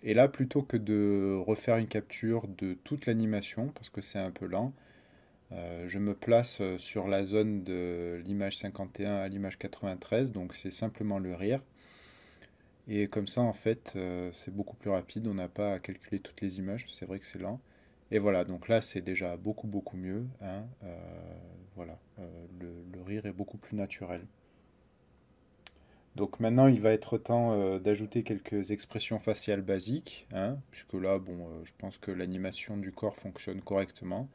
Et là, plutôt que de refaire une capture de toute l'animation, parce que c'est un peu lent, je me place sur la zone de l'image 51 à l'image 93, donc c'est simplement le rire. Et comme ça, en fait, c'est beaucoup plus rapide. On n'a pas à calculer toutes les images. C'est vrai que c'est lent. Et voilà, donc là, c'est déjà beaucoup, beaucoup mieux, hein. Voilà, le rire est beaucoup plus naturel. Donc maintenant, il va être temps d'ajouter quelques expressions faciales basiques, hein, puisque là, bon, je pense que l'animation du corps fonctionne correctement.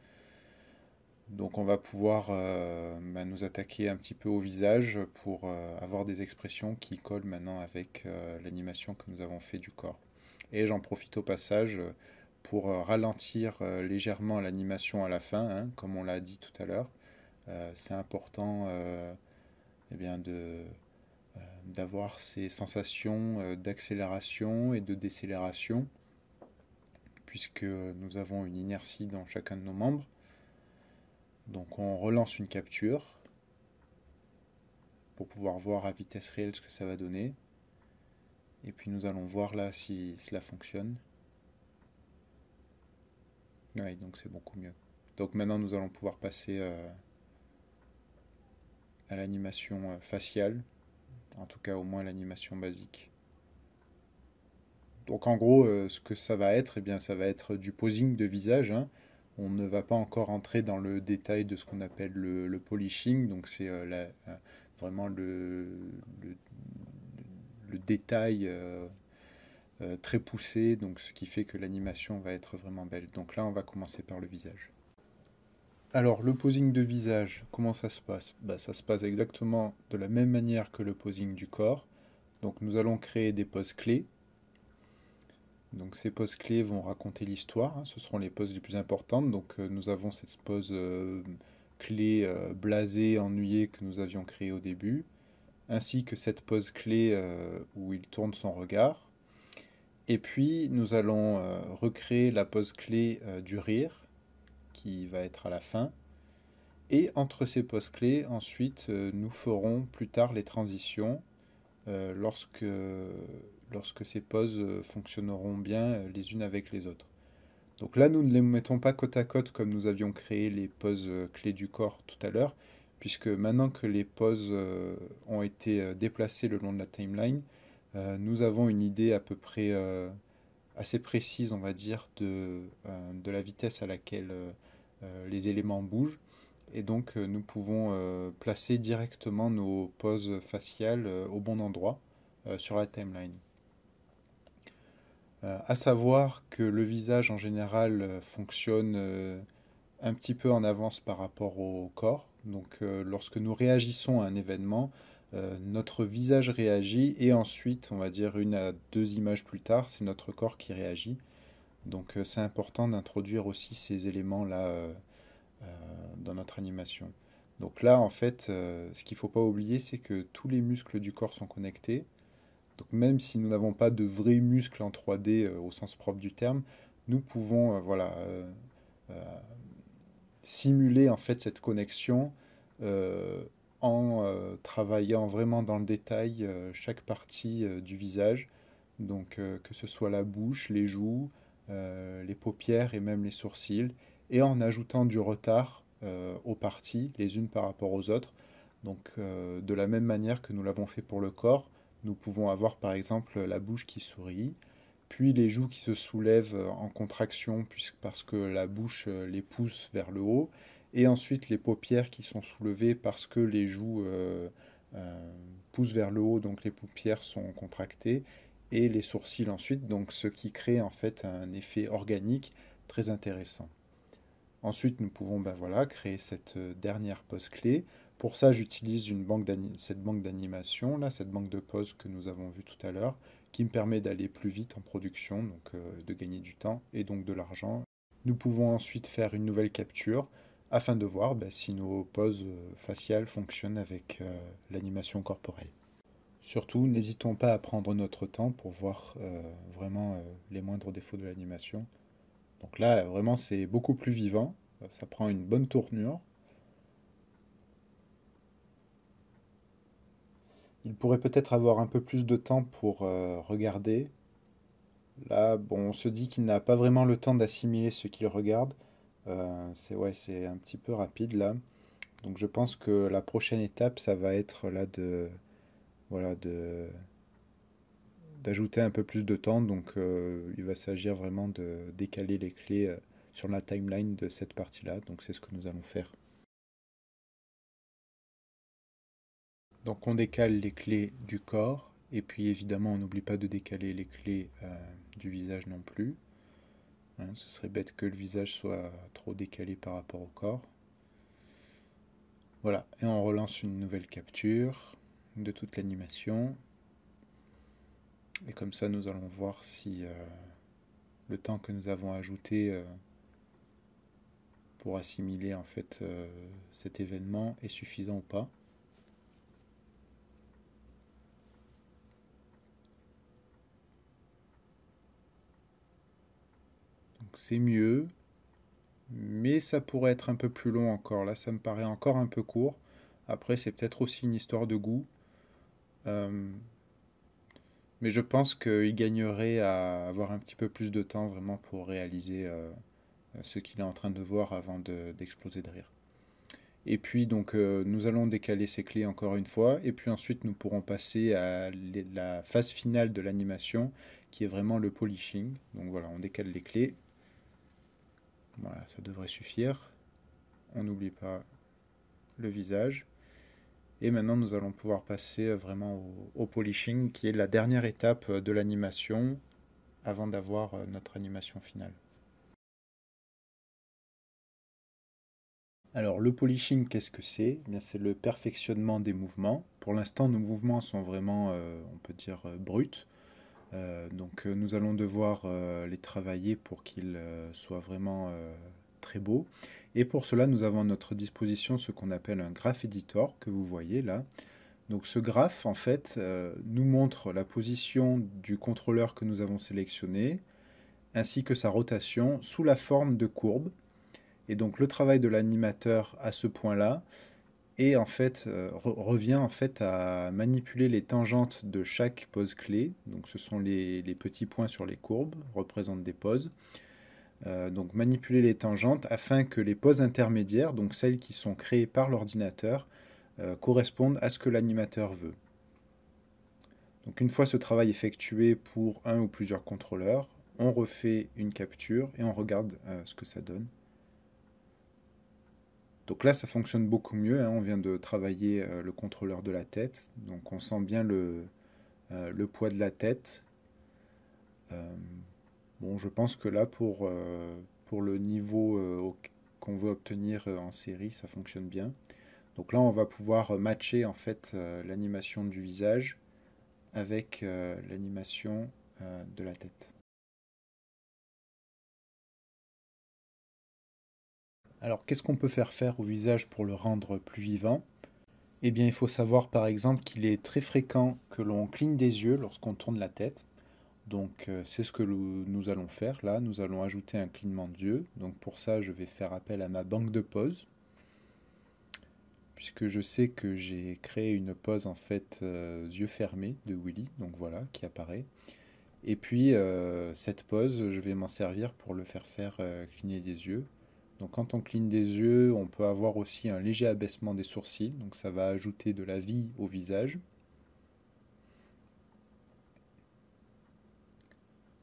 Donc on va pouvoir bah, nous attaquer un petit peu au visage pour avoir des expressions qui collent maintenant avec l'animation que nous avons fait du corps. Et j'en profite au passage pour ralentir légèrement l'animation à la fin, hein, comme on l'a dit tout à l'heure. C'est important eh bien d'avoir ces sensations d'accélération et de décélération, puisque nous avons une inertie dans chacun de nos membres. Donc on relance une capture pour pouvoir voir à vitesse réelle ce que ça va donner. Et puis nous allons voir là si cela fonctionne. Oui, donc c'est beaucoup mieux. Donc maintenant nous allons pouvoir passer à l'animation faciale, en tout cas au moins l'animation basique. Donc en gros, ce que ça va être, eh bien, ça va être du posing de visage, hein. On ne va pas encore entrer dans le détail de ce qu'on appelle le polishing, donc c'est vraiment le, le détail très poussé, donc ce qui fait que l'animation va être vraiment belle. Donc là, on va commencer par le visage. Alors, le posing de visage, comment ça se passe? Bah, ça se passe exactement de la même manière que le posing du corps. Donc, nous allons créer des poses clés. Donc, ces poses clés vont raconter l'histoire, hein. Ce seront les poses les plus importantes. Donc, nous avons cette pose clé blasée, ennuyée que nous avions créée au début, ainsi que cette pose clé où il tourne son regard. Et puis nous allons recréer la pose clé du rire, qui va être à la fin. Et entre ces poses clés, ensuite, nous ferons plus tard les transitions lorsque ces poses fonctionneront bien les unes avec les autres. Donc là, nous ne les mettons pas côte à côte comme nous avions créé les poses clés du corps tout à l'heure, puisque maintenant que les poses ont été déplacées le long de la timeline, nous avons une idée à peu près assez précise, on va dire, de la vitesse à laquelle les éléments bougent. Et donc, nous pouvons placer directement nos poses faciales au bon endroit sur la timeline. À savoir que le visage en général fonctionne un petit peu en avance par rapport au corps. Donc lorsque nous réagissons à un événement, notre visage réagit et ensuite, on va dire une à deux images plus tard, c'est notre corps qui réagit. Donc c'est important d'introduire aussi ces éléments-là dans notre animation. Donc là, en fait, ce qu'il ne faut pas oublier, c'est que tous les muscles du corps sont connectés. Donc même si nous n'avons pas de vrais muscles en 3D au sens propre du terme, nous pouvons euh, simuler en fait cette connexion euh, en travaillant vraiment dans le détail chaque partie du visage. Donc que ce soit la bouche, les joues, les paupières et même les sourcils, et en ajoutant du retard aux parties, les unes par rapport aux autres. Donc de la même manière que nous l'avons fait pour le corps, nous pouvons avoir par exemple la bouche qui sourit, puis les joues qui se soulèvent en contraction parce que la bouche les pousse vers le haut, et ensuite les paupières qui sont soulevées parce que les joues poussent vers le haut, donc les paupières sont contractées, et les sourcils ensuite, donc ce qui crée en fait un effet organique très intéressant. Ensuite, nous pouvons voilà, créer cette dernière pose clé. Pour ça, j'utilise cette banque d'animation, là, cette banque de poses que nous avons vue tout à l'heure, qui me permet d'aller plus vite en production, donc de gagner du temps et donc de l'argent. Nous pouvons ensuite faire une nouvelle capture afin de voir si nos poses faciales fonctionnent avec l'animation corporelle. Surtout, n'hésitons pas à prendre notre temps pour voir vraiment les moindres défauts de l'animation. Donc là, vraiment, c'est beaucoup plus vivant. Ça prend une bonne tournure. Il pourrait peut-être avoir un peu plus de temps pour regarder. Là, bon, on se dit qu'il n'a pas vraiment le temps d'assimiler ce qu'il regarde. C'est un petit peu rapide là. Donc je pense que la prochaine étape, ça va être là voilà, d'ajouter un peu plus de temps. Donc il va s'agir vraiment de décaler les clés sur la timeline de cette partie-là. Donc c'est ce que nous allons faire. Donc on décale les clés du corps, et puis évidemment on n'oublie pas de décaler les clés du visage non plus. Hein, ce serait bête que le visage soit trop décalé par rapport au corps. Voilà, et on relance une nouvelle capture de toute l'animation. Et comme ça nous allons voir si le temps que nous avons ajouté pour assimiler en fait cet événement est suffisant ou pas. Donc c'est mieux, mais ça pourrait être un peu plus long encore. Là, ça me paraît encore un peu court. Après, c'est peut-être aussi une histoire de goût. Euh, mais je pense qu'il gagnerait à avoir un petit peu plus de temps vraiment pour réaliser ce qu'il est en train de voir avant d'exploser de rire. Et puis, donc, nous allons décaler ces clés encore une fois. Et puis ensuite, nous pourrons passer à la phase finale de l'animation, qui est vraiment le polishing. Donc voilà, on décale les clés. Voilà, ça devrait suffire. On n'oublie pas le visage. Et maintenant, nous allons pouvoir passer vraiment au polishing, qui est la dernière étape de l'animation avant d'avoir notre animation finale. Alors, le polishing, qu'est-ce que c'est? Eh bien, c'est le perfectionnement des mouvements. Pour l'instant, nos mouvements sont vraiment, on peut dire, bruts. Donc, nous allons devoir les travailler pour qu'ils soient vraiment très beau. Et pour cela, nous avons à notre disposition ce qu'on appelle un graph editor que vous voyez là. Donc ce graphe, en fait, nous montre la position du contrôleur que nous avons sélectionné, ainsi que sa rotation sous la forme de courbes. Et donc le travail de l'animateur à ce point-là et en fait revient en fait à manipuler les tangentes de chaque pose clé. Donc ce sont les petits points sur les courbes, représentent des poses. Donc manipuler les tangentes afin que les poses intermédiaires, donc celles qui sont créées par l'ordinateur, correspondent à ce que l'animateur veut. Donc une fois ce travail effectué pour un ou plusieurs contrôleurs, on refait une capture et on regarde ce que ça donne. Donc là, ça fonctionne beaucoup mieux, hein. On vient de travailler le contrôleur de la tête. Donc on sent bien le poids de la tête. Euh, bon, je pense que là, pour le niveau qu'on veut obtenir en série, ça fonctionne bien. Donc là, on va pouvoir matcher en fait l'animation du visage avec l'animation de la tête. Alors, qu'est-ce qu'on peut faire au visage pour le rendre plus vivant? Eh bien, il faut savoir par exemple qu'il est très fréquent que l'on cligne des yeux lorsqu'on tourne la tête. Donc, c'est ce que nous allons faire là. Nous allons ajouter un clignement d'yeux. Donc, pour ça, je vais faire appel à ma banque de poses, puisque je sais que j'ai créé une pose en fait yeux fermés de Willy. Donc voilà, qui apparaît. Et puis, cette pose, je vais m'en servir pour le faire cligner des yeux. Donc quand on cligne des yeux, on peut avoir aussi un léger abaissement des sourcils, donc ça va ajouter de la vie au visage.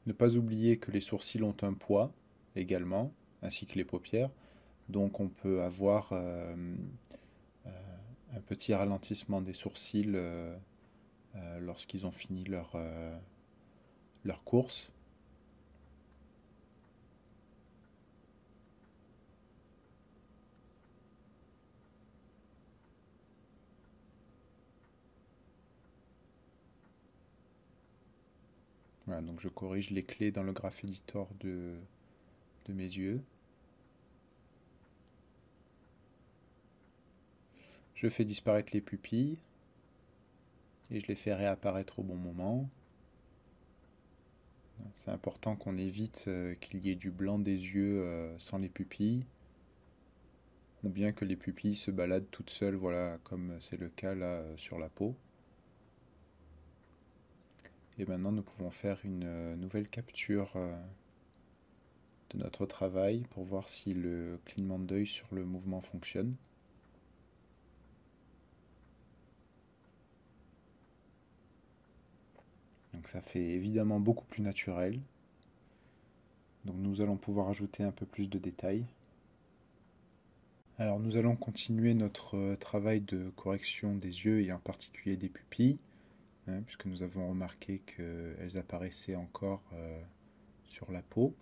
Ne pas oublier que les sourcils ont un poids également, ainsi que les paupières. Donc on peut avoir un petit ralentissement des sourcils lorsqu'ils ont fini leur course. Voilà, donc je corrige les clés dans le graph editor de mes yeux. Je fais disparaître les pupilles et je les fais réapparaître au bon moment. C'est important qu'on évite qu'il y ait du blanc des yeux sans les pupilles, ou bien que les pupilles se baladent toutes seules, voilà, comme c'est le cas là sur la peau. Et maintenant, nous pouvons faire une nouvelle capture de notre travail pour voir si le clignement d'œil sur le mouvement fonctionne. Donc ça fait évidemment beaucoup plus naturel. Donc nous allons pouvoir ajouter un peu plus de détails. Alors nous allons continuer notre travail de correction des yeux et en particulier des pupilles, hein, puisque nous avons remarqué qu'elles apparaissaient encore sur la peau.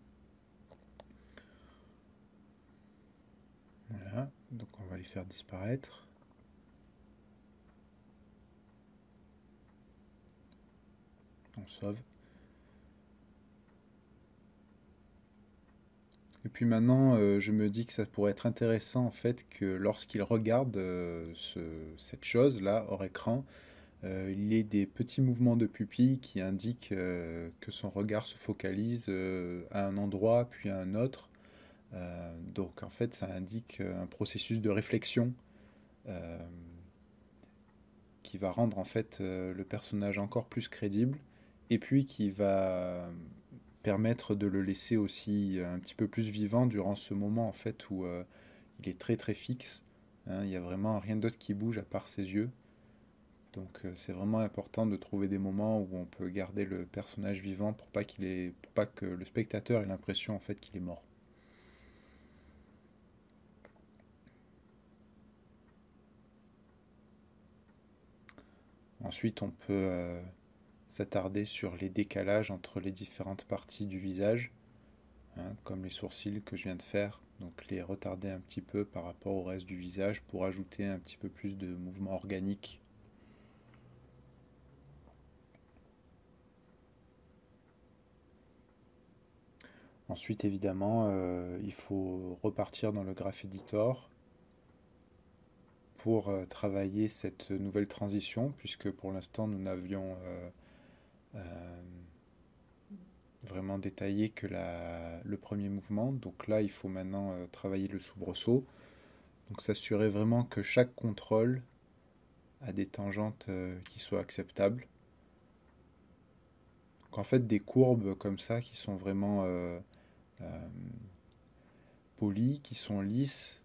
Voilà, donc on va les faire disparaître. On sauve. Et puis maintenant, je me dis que ça pourrait être intéressant en fait que lorsqu'il regarde cette chose-là hors écran, il y ait des petits mouvements de pupille qui indiquent que son regard se focalise à un endroit puis à un autre. Donc en fait, ça indique un processus de réflexion euh, qui va rendre en fait le personnage encore plus crédible et puis qui va permettre de le laisser aussi un petit peu plus vivant durant ce moment en fait où il est très très fixe, hein. Il n'y a vraiment rien d'autre qui bouge à part ses yeux. Donc c'est vraiment important de trouver des moments où on peut garder le personnage vivant pour pas que le spectateur ait l'impression en fait qu'il est mort. Ensuite, on peut s'attarder sur les décalages entre les différentes parties du visage, hein, comme les sourcils que je viens de faire. Donc les retarder un petit peu par rapport au reste du visage pour ajouter un petit peu plus de mouvement organique. Ensuite, évidemment, il faut repartir dans le Graph Editor pour travailler cette nouvelle transition, puisque pour l'instant, nous n'avions euh, vraiment détaillé que le premier mouvement. Donc là, il faut maintenant travailler le soubresaut. Donc s'assurer vraiment que chaque contrôle a des tangentes qui soient acceptables. Donc en fait, des courbes comme ça qui sont vraiment euh, polies, qui sont lisses,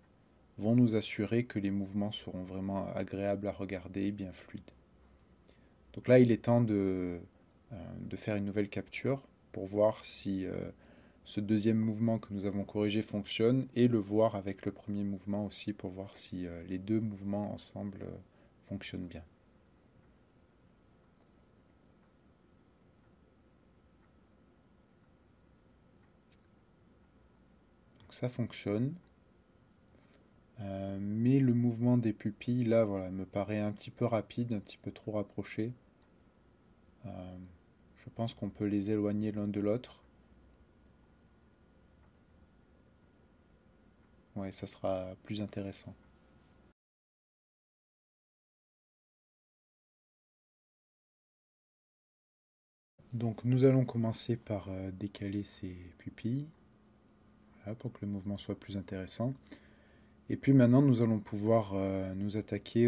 vont nous assurer que les mouvements seront vraiment agréables à regarder, bien fluides. Donc là, il est temps de faire une nouvelle capture pour voir si ce deuxième mouvement que nous avons corrigé fonctionne et le voir avec le premier mouvement aussi pour voir si les deux mouvements ensemble fonctionnent bien. Donc ça fonctionne. Mais le mouvement des pupilles, là, voilà, me paraît un petit peu rapide, un petit peu trop rapproché. Euh, je pense qu'on peut les éloigner l'un de l'autre. Ouais, ça sera plus intéressant. Donc nous allons commencer par décaler ces pupilles, là, pour que le mouvement soit plus intéressant. Et puis maintenant, nous allons pouvoir nous attaquer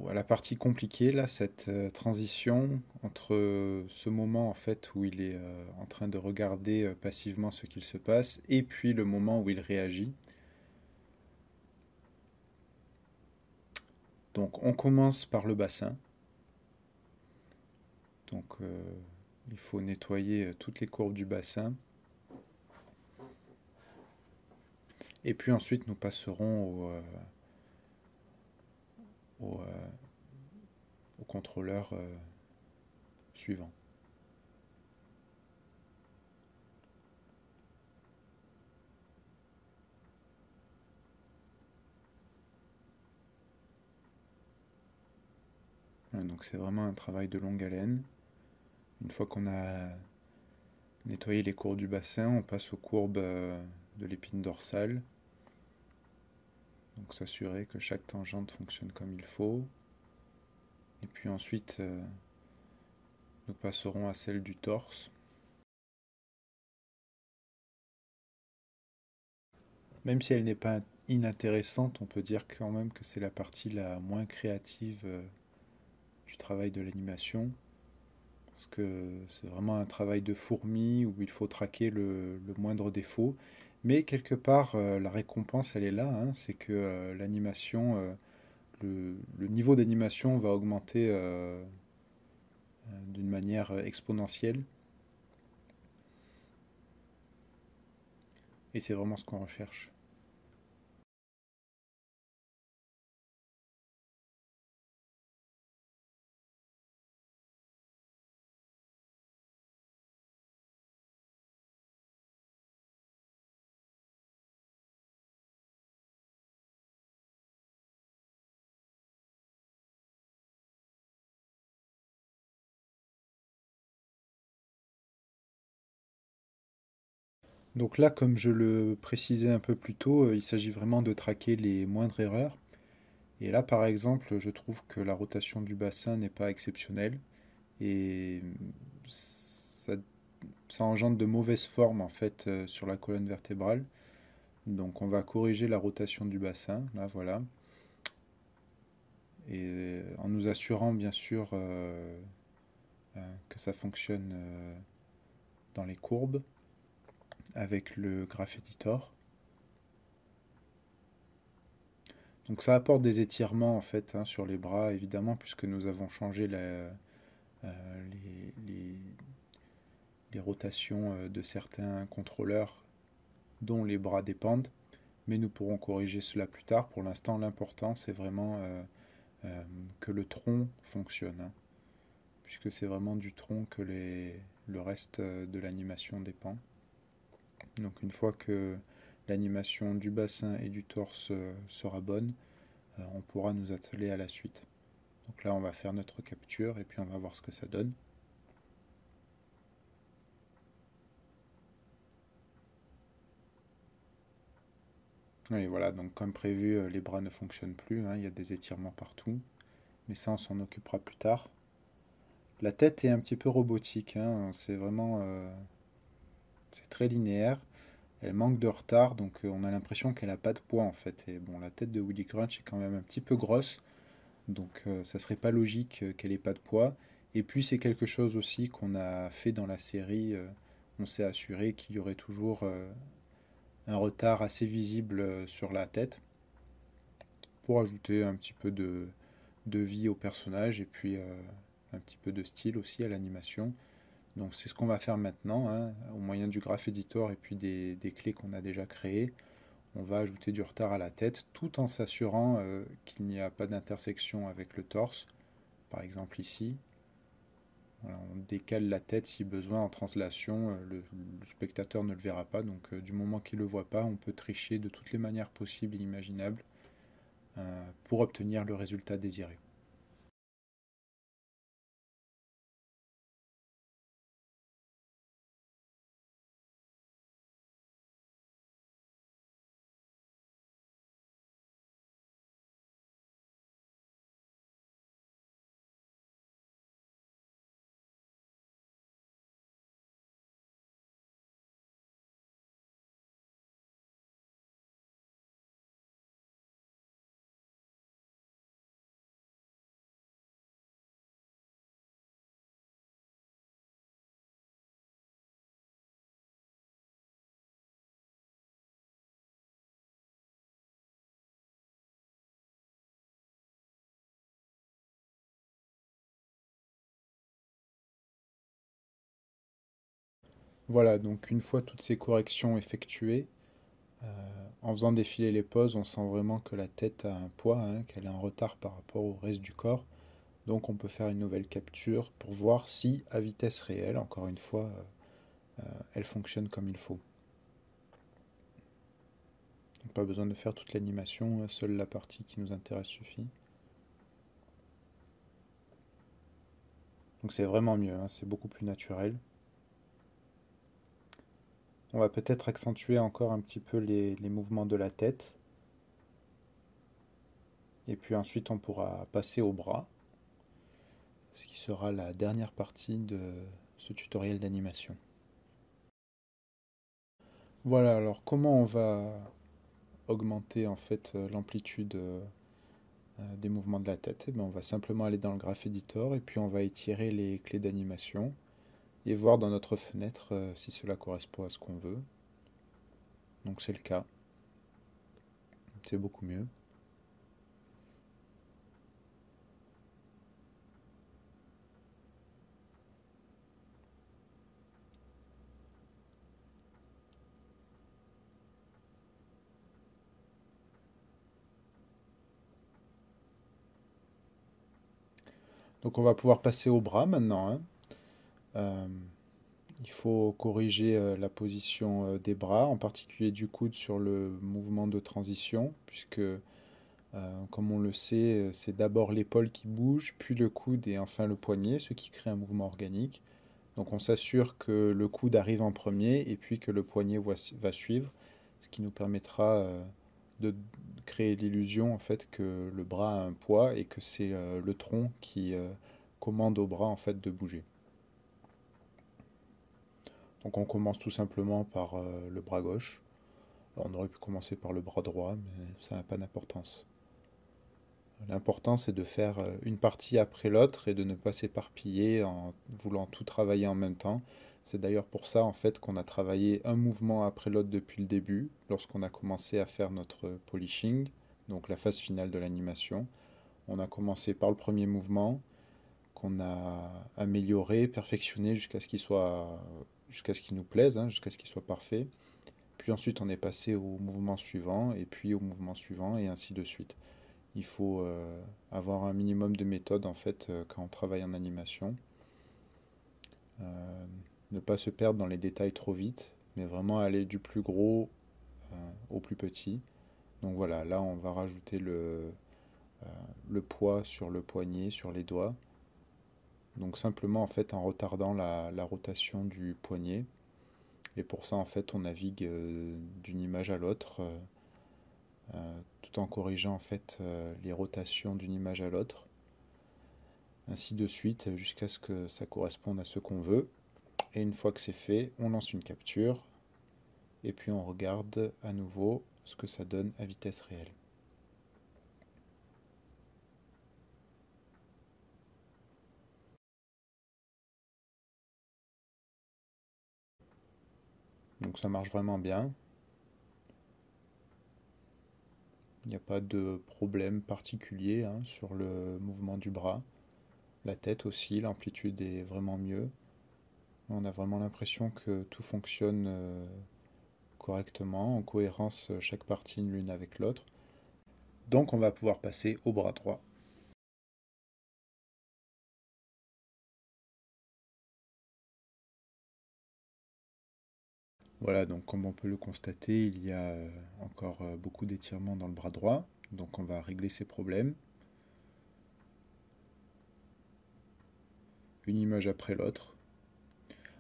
à la partie compliquée, là, cette transition entre ce moment en fait où il est en train de regarder passivement ce qu'il se passe, et puis le moment où il réagit. Donc on commence par le bassin. Donc il faut nettoyer toutes les courbes du bassin. Et puis ensuite nous passerons au, euh, au contrôleur suivant. Voilà, donc c'est vraiment un travail de longue haleine. Une fois qu'on a nettoyé les courbes du bassin, on passe aux courbes de l'épine dorsale. Donc s'assurer que chaque tangente fonctionne comme il faut. Et puis ensuite, nous passerons à celle du torse. Même si elle n'est pas inintéressante, on peut dire quand même que c'est la partie la moins créative du travail de l'animation. Parce que c'est vraiment un travail de fourmi où il faut traquer le moindre défaut. Mais quelque part, la récompense, elle est là. Hein, c'est que l'animation, le niveau d'animation va augmenter d'une manière exponentielle. Et c'est vraiment ce qu'on recherche. Donc là, comme je le précisais un peu plus tôt, il s'agit vraiment de traquer les moindres erreurs. Et là, par exemple, je trouve que la rotation du bassin n'est pas exceptionnelle et ça, ça engendre de mauvaises formes en fait sur la colonne vertébrale. Donc on va corriger la rotation du bassin, là voilà, et en nous assurant bien sûr que ça fonctionne dans les courbes avec le Graph Editor. Donc ça apporte des étirements en fait hein, sur les bras évidemment puisque nous avons changé les, les rotations de certains contrôleurs dont les bras dépendent, mais nous pourrons corriger cela plus tard. Pour l'instant, l'important c'est vraiment que le tronc fonctionne, hein, puisque c'est vraiment du tronc que le reste de l'animation dépend. Donc une fois que l'animation du bassin et du torse sera bonne, on pourra nous atteler à la suite. Donc là, on va faire notre capture et puis on va voir ce que ça donne. Et voilà, donc comme prévu, les bras ne fonctionnent plus, hein, il y a des étirements partout, mais ça on s'en occupera plus tard. La tête est un petit peu robotique, hein, c'est vraiment c'est très linéaire. Elle manque de retard, donc on a l'impression qu'elle n'a pas de poids en fait. Et bon, la tête de Willy Crunch est quand même un petit peu grosse, donc ça serait pas logique qu'elle ait pas de poids. Et puis c'est quelque chose aussi qu'on a fait dans la série. On s'est assuré qu'il y aurait toujours un retard assez visible sur la tête pour ajouter un petit peu de vie au personnage et puis un petit peu de style aussi à l'animation. Donc c'est ce qu'on va faire maintenant, hein, au moyen du Graph Editor et puis des clés qu'on a déjà créées. On va ajouter du retard à la tête tout en s'assurant qu'il n'y a pas d'intersection avec le torse. Par exemple ici, voilà, on décale la tête si besoin en translation, le spectateur ne le verra pas, donc du moment qu'il ne le voit pas, on peut tricher de toutes les manières possibles et imaginables pour obtenir le résultat désiré. Voilà, donc une fois toutes ces corrections effectuées, en faisant défiler les poses, on sent vraiment que la tête a un poids, hein, qu'elle est en retard par rapport au reste du corps. Donc on peut faire une nouvelle capture pour voir si, à vitesse réelle, encore une fois, elle fonctionne comme il faut. Donc pas besoin de faire toute l'animation, seule la partie qui nous intéresse suffit. Donc c'est vraiment mieux, hein, c'est beaucoup plus naturel. On va peut-être accentuer encore un petit peu les mouvements de la tête. Et puis ensuite on pourra passer au bras, ce qui sera la dernière partie de ce tutoriel d'animation. Voilà, alors comment on va augmenter en fait l'amplitude des mouvements de la tête? Eh bien, on va simplement aller dans le Graph Editor et puis on va étirer les clés d'animation et voir dans notre fenêtre si cela correspond à ce qu'on veut. Donc c'est le cas, c'est beaucoup mieux. Donc on va pouvoir passer au bras maintenant, hein. Euh, il faut corriger la position des bras, en particulier du coude sur le mouvement de transition, puisque comme on le sait, c'est d'abord l'épaule qui bouge, puis le coude et enfin le poignet, ce qui crée un mouvement organique. Donc on s'assure que le coude arrive en premier et puis que le poignet va suivre, ce qui nous permettra de créer l'illusion en fait que le bras a un poids et que c'est le tronc qui commande au bras en fait de bouger. Donc on commence tout simplement par le bras gauche. Alors, on aurait pu commencer par le bras droit, mais ça n'a pas d'importance. L'important c'est de faire une partie après l'autre et de ne pas s'éparpiller en voulant tout travailler en même temps. C'est d'ailleurs pour ça en fait qu'on a travaillé un mouvement après l'autre depuis le début, lorsqu'on a commencé à faire notre polishing, donc la phase finale de l'animation. On a commencé par le premier mouvement, qu'on a amélioré, perfectionné jusqu'à ce qu'il nous plaise, hein, jusqu'à ce qu'il soit parfait. Puis ensuite on est passé au mouvement suivant, et puis au mouvement suivant, et ainsi de suite. Il faut avoir un minimum de méthode en fait quand on travaille en animation. Euh, ne pas se perdre dans les détails trop vite, mais vraiment aller du plus gros au plus petit. Donc voilà, là on va rajouter le poids sur le poignet, sur les doigts. Donc simplement en fait en retardant la rotation du poignet. Et pour ça en fait on navigue d'une image à l'autre tout en corrigeant en fait les rotations d'une image à l'autre, ainsi de suite jusqu'à ce que ça corresponde à ce qu'on veut. Et une fois que c'est fait, on lance une capture et puis on regarde à nouveau ce que ça donne à vitesse réelle. Donc ça marche vraiment bien. Il n'y a pas de problème particulier hein, sur le mouvement du bras. La tête aussi, l'amplitude est vraiment mieux. On a vraiment l'impression que tout fonctionne correctement, en cohérence chaque partie l'une avec l'autre. Donc on va pouvoir passer au bras droit. Voilà, donc comme on peut le constater, il y a encore beaucoup d'étirements dans le bras droit. Donc on va régler ces problèmes, une image après l'autre.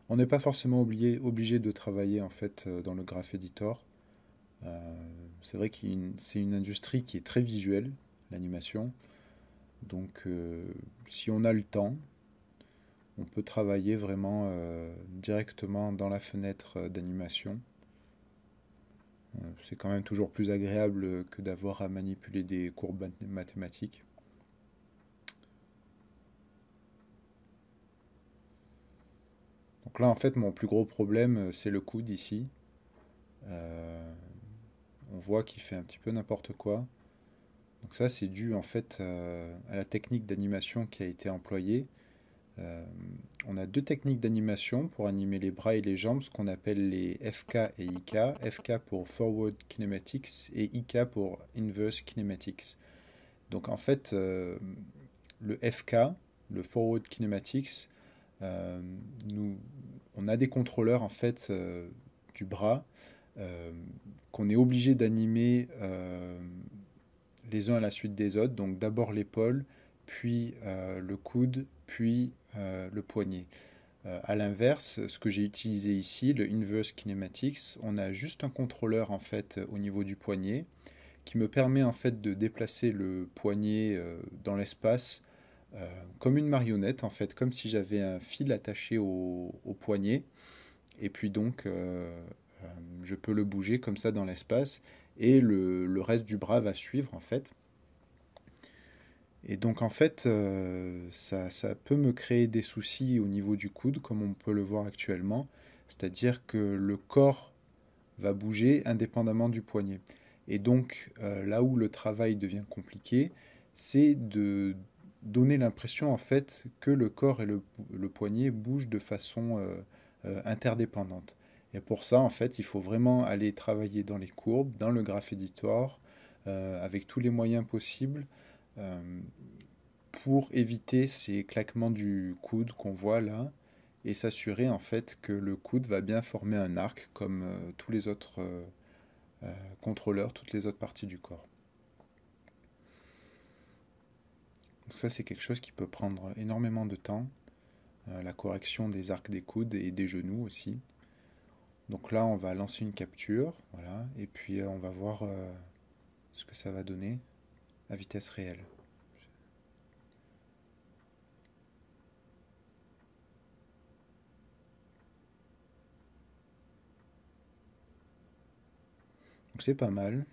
On n'est pas forcément obligé de travailler en fait dans le Graph Editor. C'est vrai que c'est une industrie qui est très visuelle, l'animation. Donc si on a le temps, on peut travailler vraiment directement dans la fenêtre d'animation. C'est quand même toujours plus agréable que d'avoir à manipuler des courbes mathématiques. Donc là, en fait, mon plus gros problème, c'est le coude ici. Euh, on voit qu'il fait un petit peu n'importe quoi. Donc ça, c'est dû en fait à la technique d'animation qui a été employée. Euh, on a deux techniques d'animation pour animer les bras et les jambes, ce qu'on appelle les FK et IK. FK pour Forward Kinematics et IK pour Inverse Kinematics. Donc en fait, le FK, le Forward Kinematics, euh, nous, on a des contrôleurs en fait du bras euh, qu'on est obligé d'animer les uns à la suite des autres. Donc d'abord l'épaule, puis le coude, puis le poignet. À l'inverse, ce que j'ai utilisé ici, le Inverse Kinematics, on a juste un contrôleur en fait au niveau du poignet qui me permet en fait de déplacer le poignet dans l'espace comme une marionnette en fait, comme si j'avais un fil attaché au poignet et puis donc je peux le bouger comme ça dans l'espace et le reste du bras va suivre en fait. Et donc en fait, ça peut me créer des soucis au niveau du coude, comme on peut le voir actuellement. C'est-à-dire que le corps va bouger indépendamment du poignet. Et donc là où le travail devient compliqué, c'est de donner l'impression en fait que le corps et le poignet bougent de façon interdépendante. Et pour ça, en fait, il faut vraiment aller travailler dans les courbes, dans le Graph Editor, avec tous les moyens possibles euh, pour éviter ces claquements du coude qu'on voit là et s'assurer en fait que le coude va bien former un arc comme tous les autres contrôleurs, toutes les autres parties du corps. Donc ça c'est quelque chose qui peut prendre énormément de temps, la correction des arcs des coudes et des genoux aussi. Donc là on va lancer une capture, voilà, et puis on va voir ce que ça va donner à vitesse réelle. Donc c'est pas mal.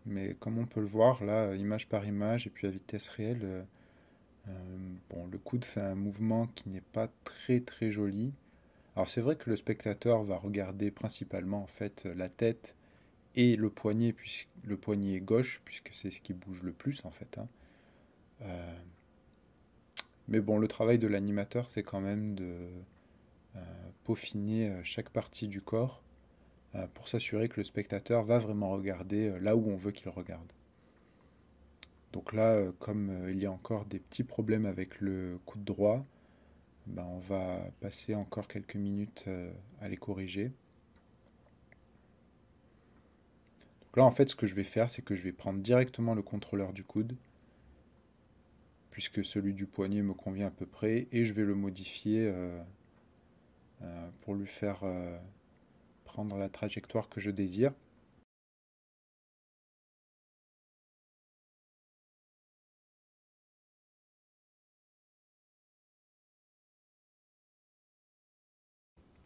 Mais comme on peut le voir là, image par image et puis à vitesse réelle, bon, le coude fait un mouvement qui n'est pas très très joli. Alors c'est vrai que le spectateur va regarder principalement en fait la tête et le poignet, le poignet gauche, puisque c'est ce qui bouge le plus en fait, hein. Euh, mais bon, le travail de l'animateur, c'est quand même de peaufiner chaque partie du corps pour s'assurer que le spectateur va vraiment regarder là où on veut qu'il regarde. Donc là, comme il y a encore des petits problèmes avec le coude droit, ben, on va passer encore quelques minutes à les corriger. Donc là, en fait, ce que je vais faire, c'est que je vais prendre directement le contrôleur du coude, puisque celui du poignet me convient à peu près, et je vais le modifier pour lui faire prendre la trajectoire que je désire.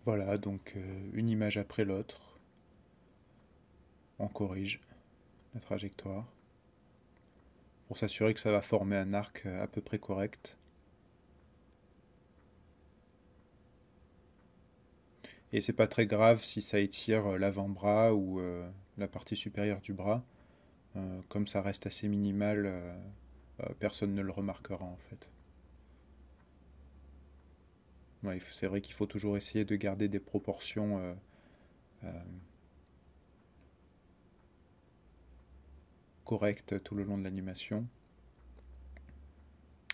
Voilà, donc une image après l'autre, on corrige la trajectoire pour s'assurer que ça va former un arc à peu près correct. Et c'est pas très grave si ça étire l'avant-bras ou la partie supérieure du bras. Comme ça reste assez minimal, personne ne le remarquera en fait. Ouais, c'est vrai qu'il faut toujours essayer de garder des proportions euh, correctes tout le long de l'animation,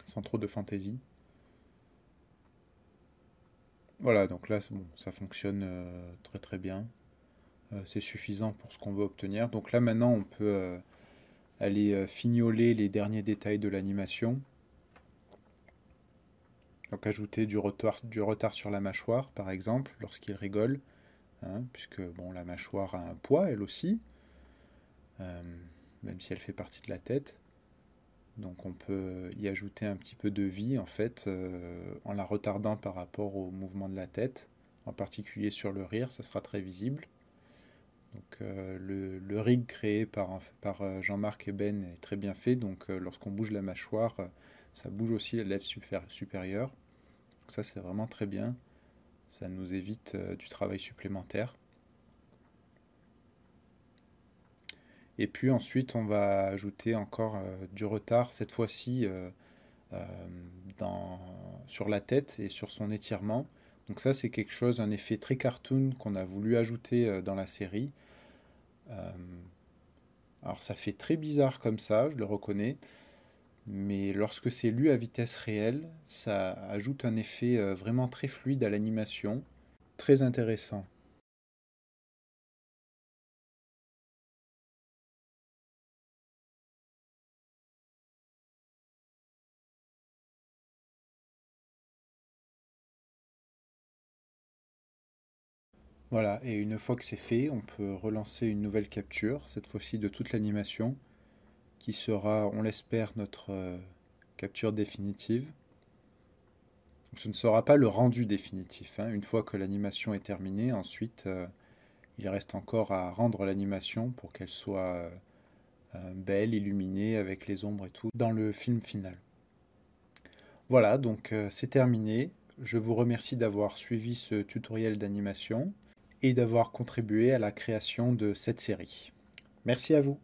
sans trop de fantaisie. Voilà, donc là, bon, ça fonctionne très très bien. C'est suffisant pour ce qu'on veut obtenir. Donc là, maintenant, on peut aller fignoler les derniers détails de l'animation. Donc ajouter du retard sur la mâchoire, par exemple, lorsqu'il rigole, hein, puisque bon, la mâchoire a un poids, elle aussi, euh, même si elle fait partie de la tête. Donc on peut y ajouter un petit peu de vie, en fait, en la retardant par rapport au mouvement de la tête, en particulier sur le rire, ça sera très visible. Donc le rig créé par Jean-Marc Eben est très bien fait, donc lorsqu'on bouge la mâchoire, ça bouge aussi la lèvre supérieure. Donc ça c'est vraiment très bien. Ça nous évite du travail supplémentaire. Et puis ensuite, on va ajouter encore du retard, cette fois-ci euh, sur la tête et sur son étirement. Donc ça, c'est quelque chose, un effet très cartoon qu'on a voulu ajouter dans la série. Euh, alors ça fait très bizarre comme ça, je le reconnais, mais lorsque c'est lu à vitesse réelle, ça ajoute un effet vraiment très fluide à l'animation, très intéressant. Voilà, et une fois que c'est fait, on peut relancer une nouvelle capture, cette fois-ci de toute l'animation, qui sera, on l'espère, notre capture définitive. Donc, ce ne sera pas le rendu définitif, hein. Une fois que l'animation est terminée, ensuite, il reste encore à rendre l'animation pour qu'elle soit belle, illuminée, avec les ombres et tout, dans le film final. Voilà, donc c'est terminé. Je vous remercie d'avoir suivi ce tutoriel d'animation et d'avoir contribué à la création de cette série. Merci à vous.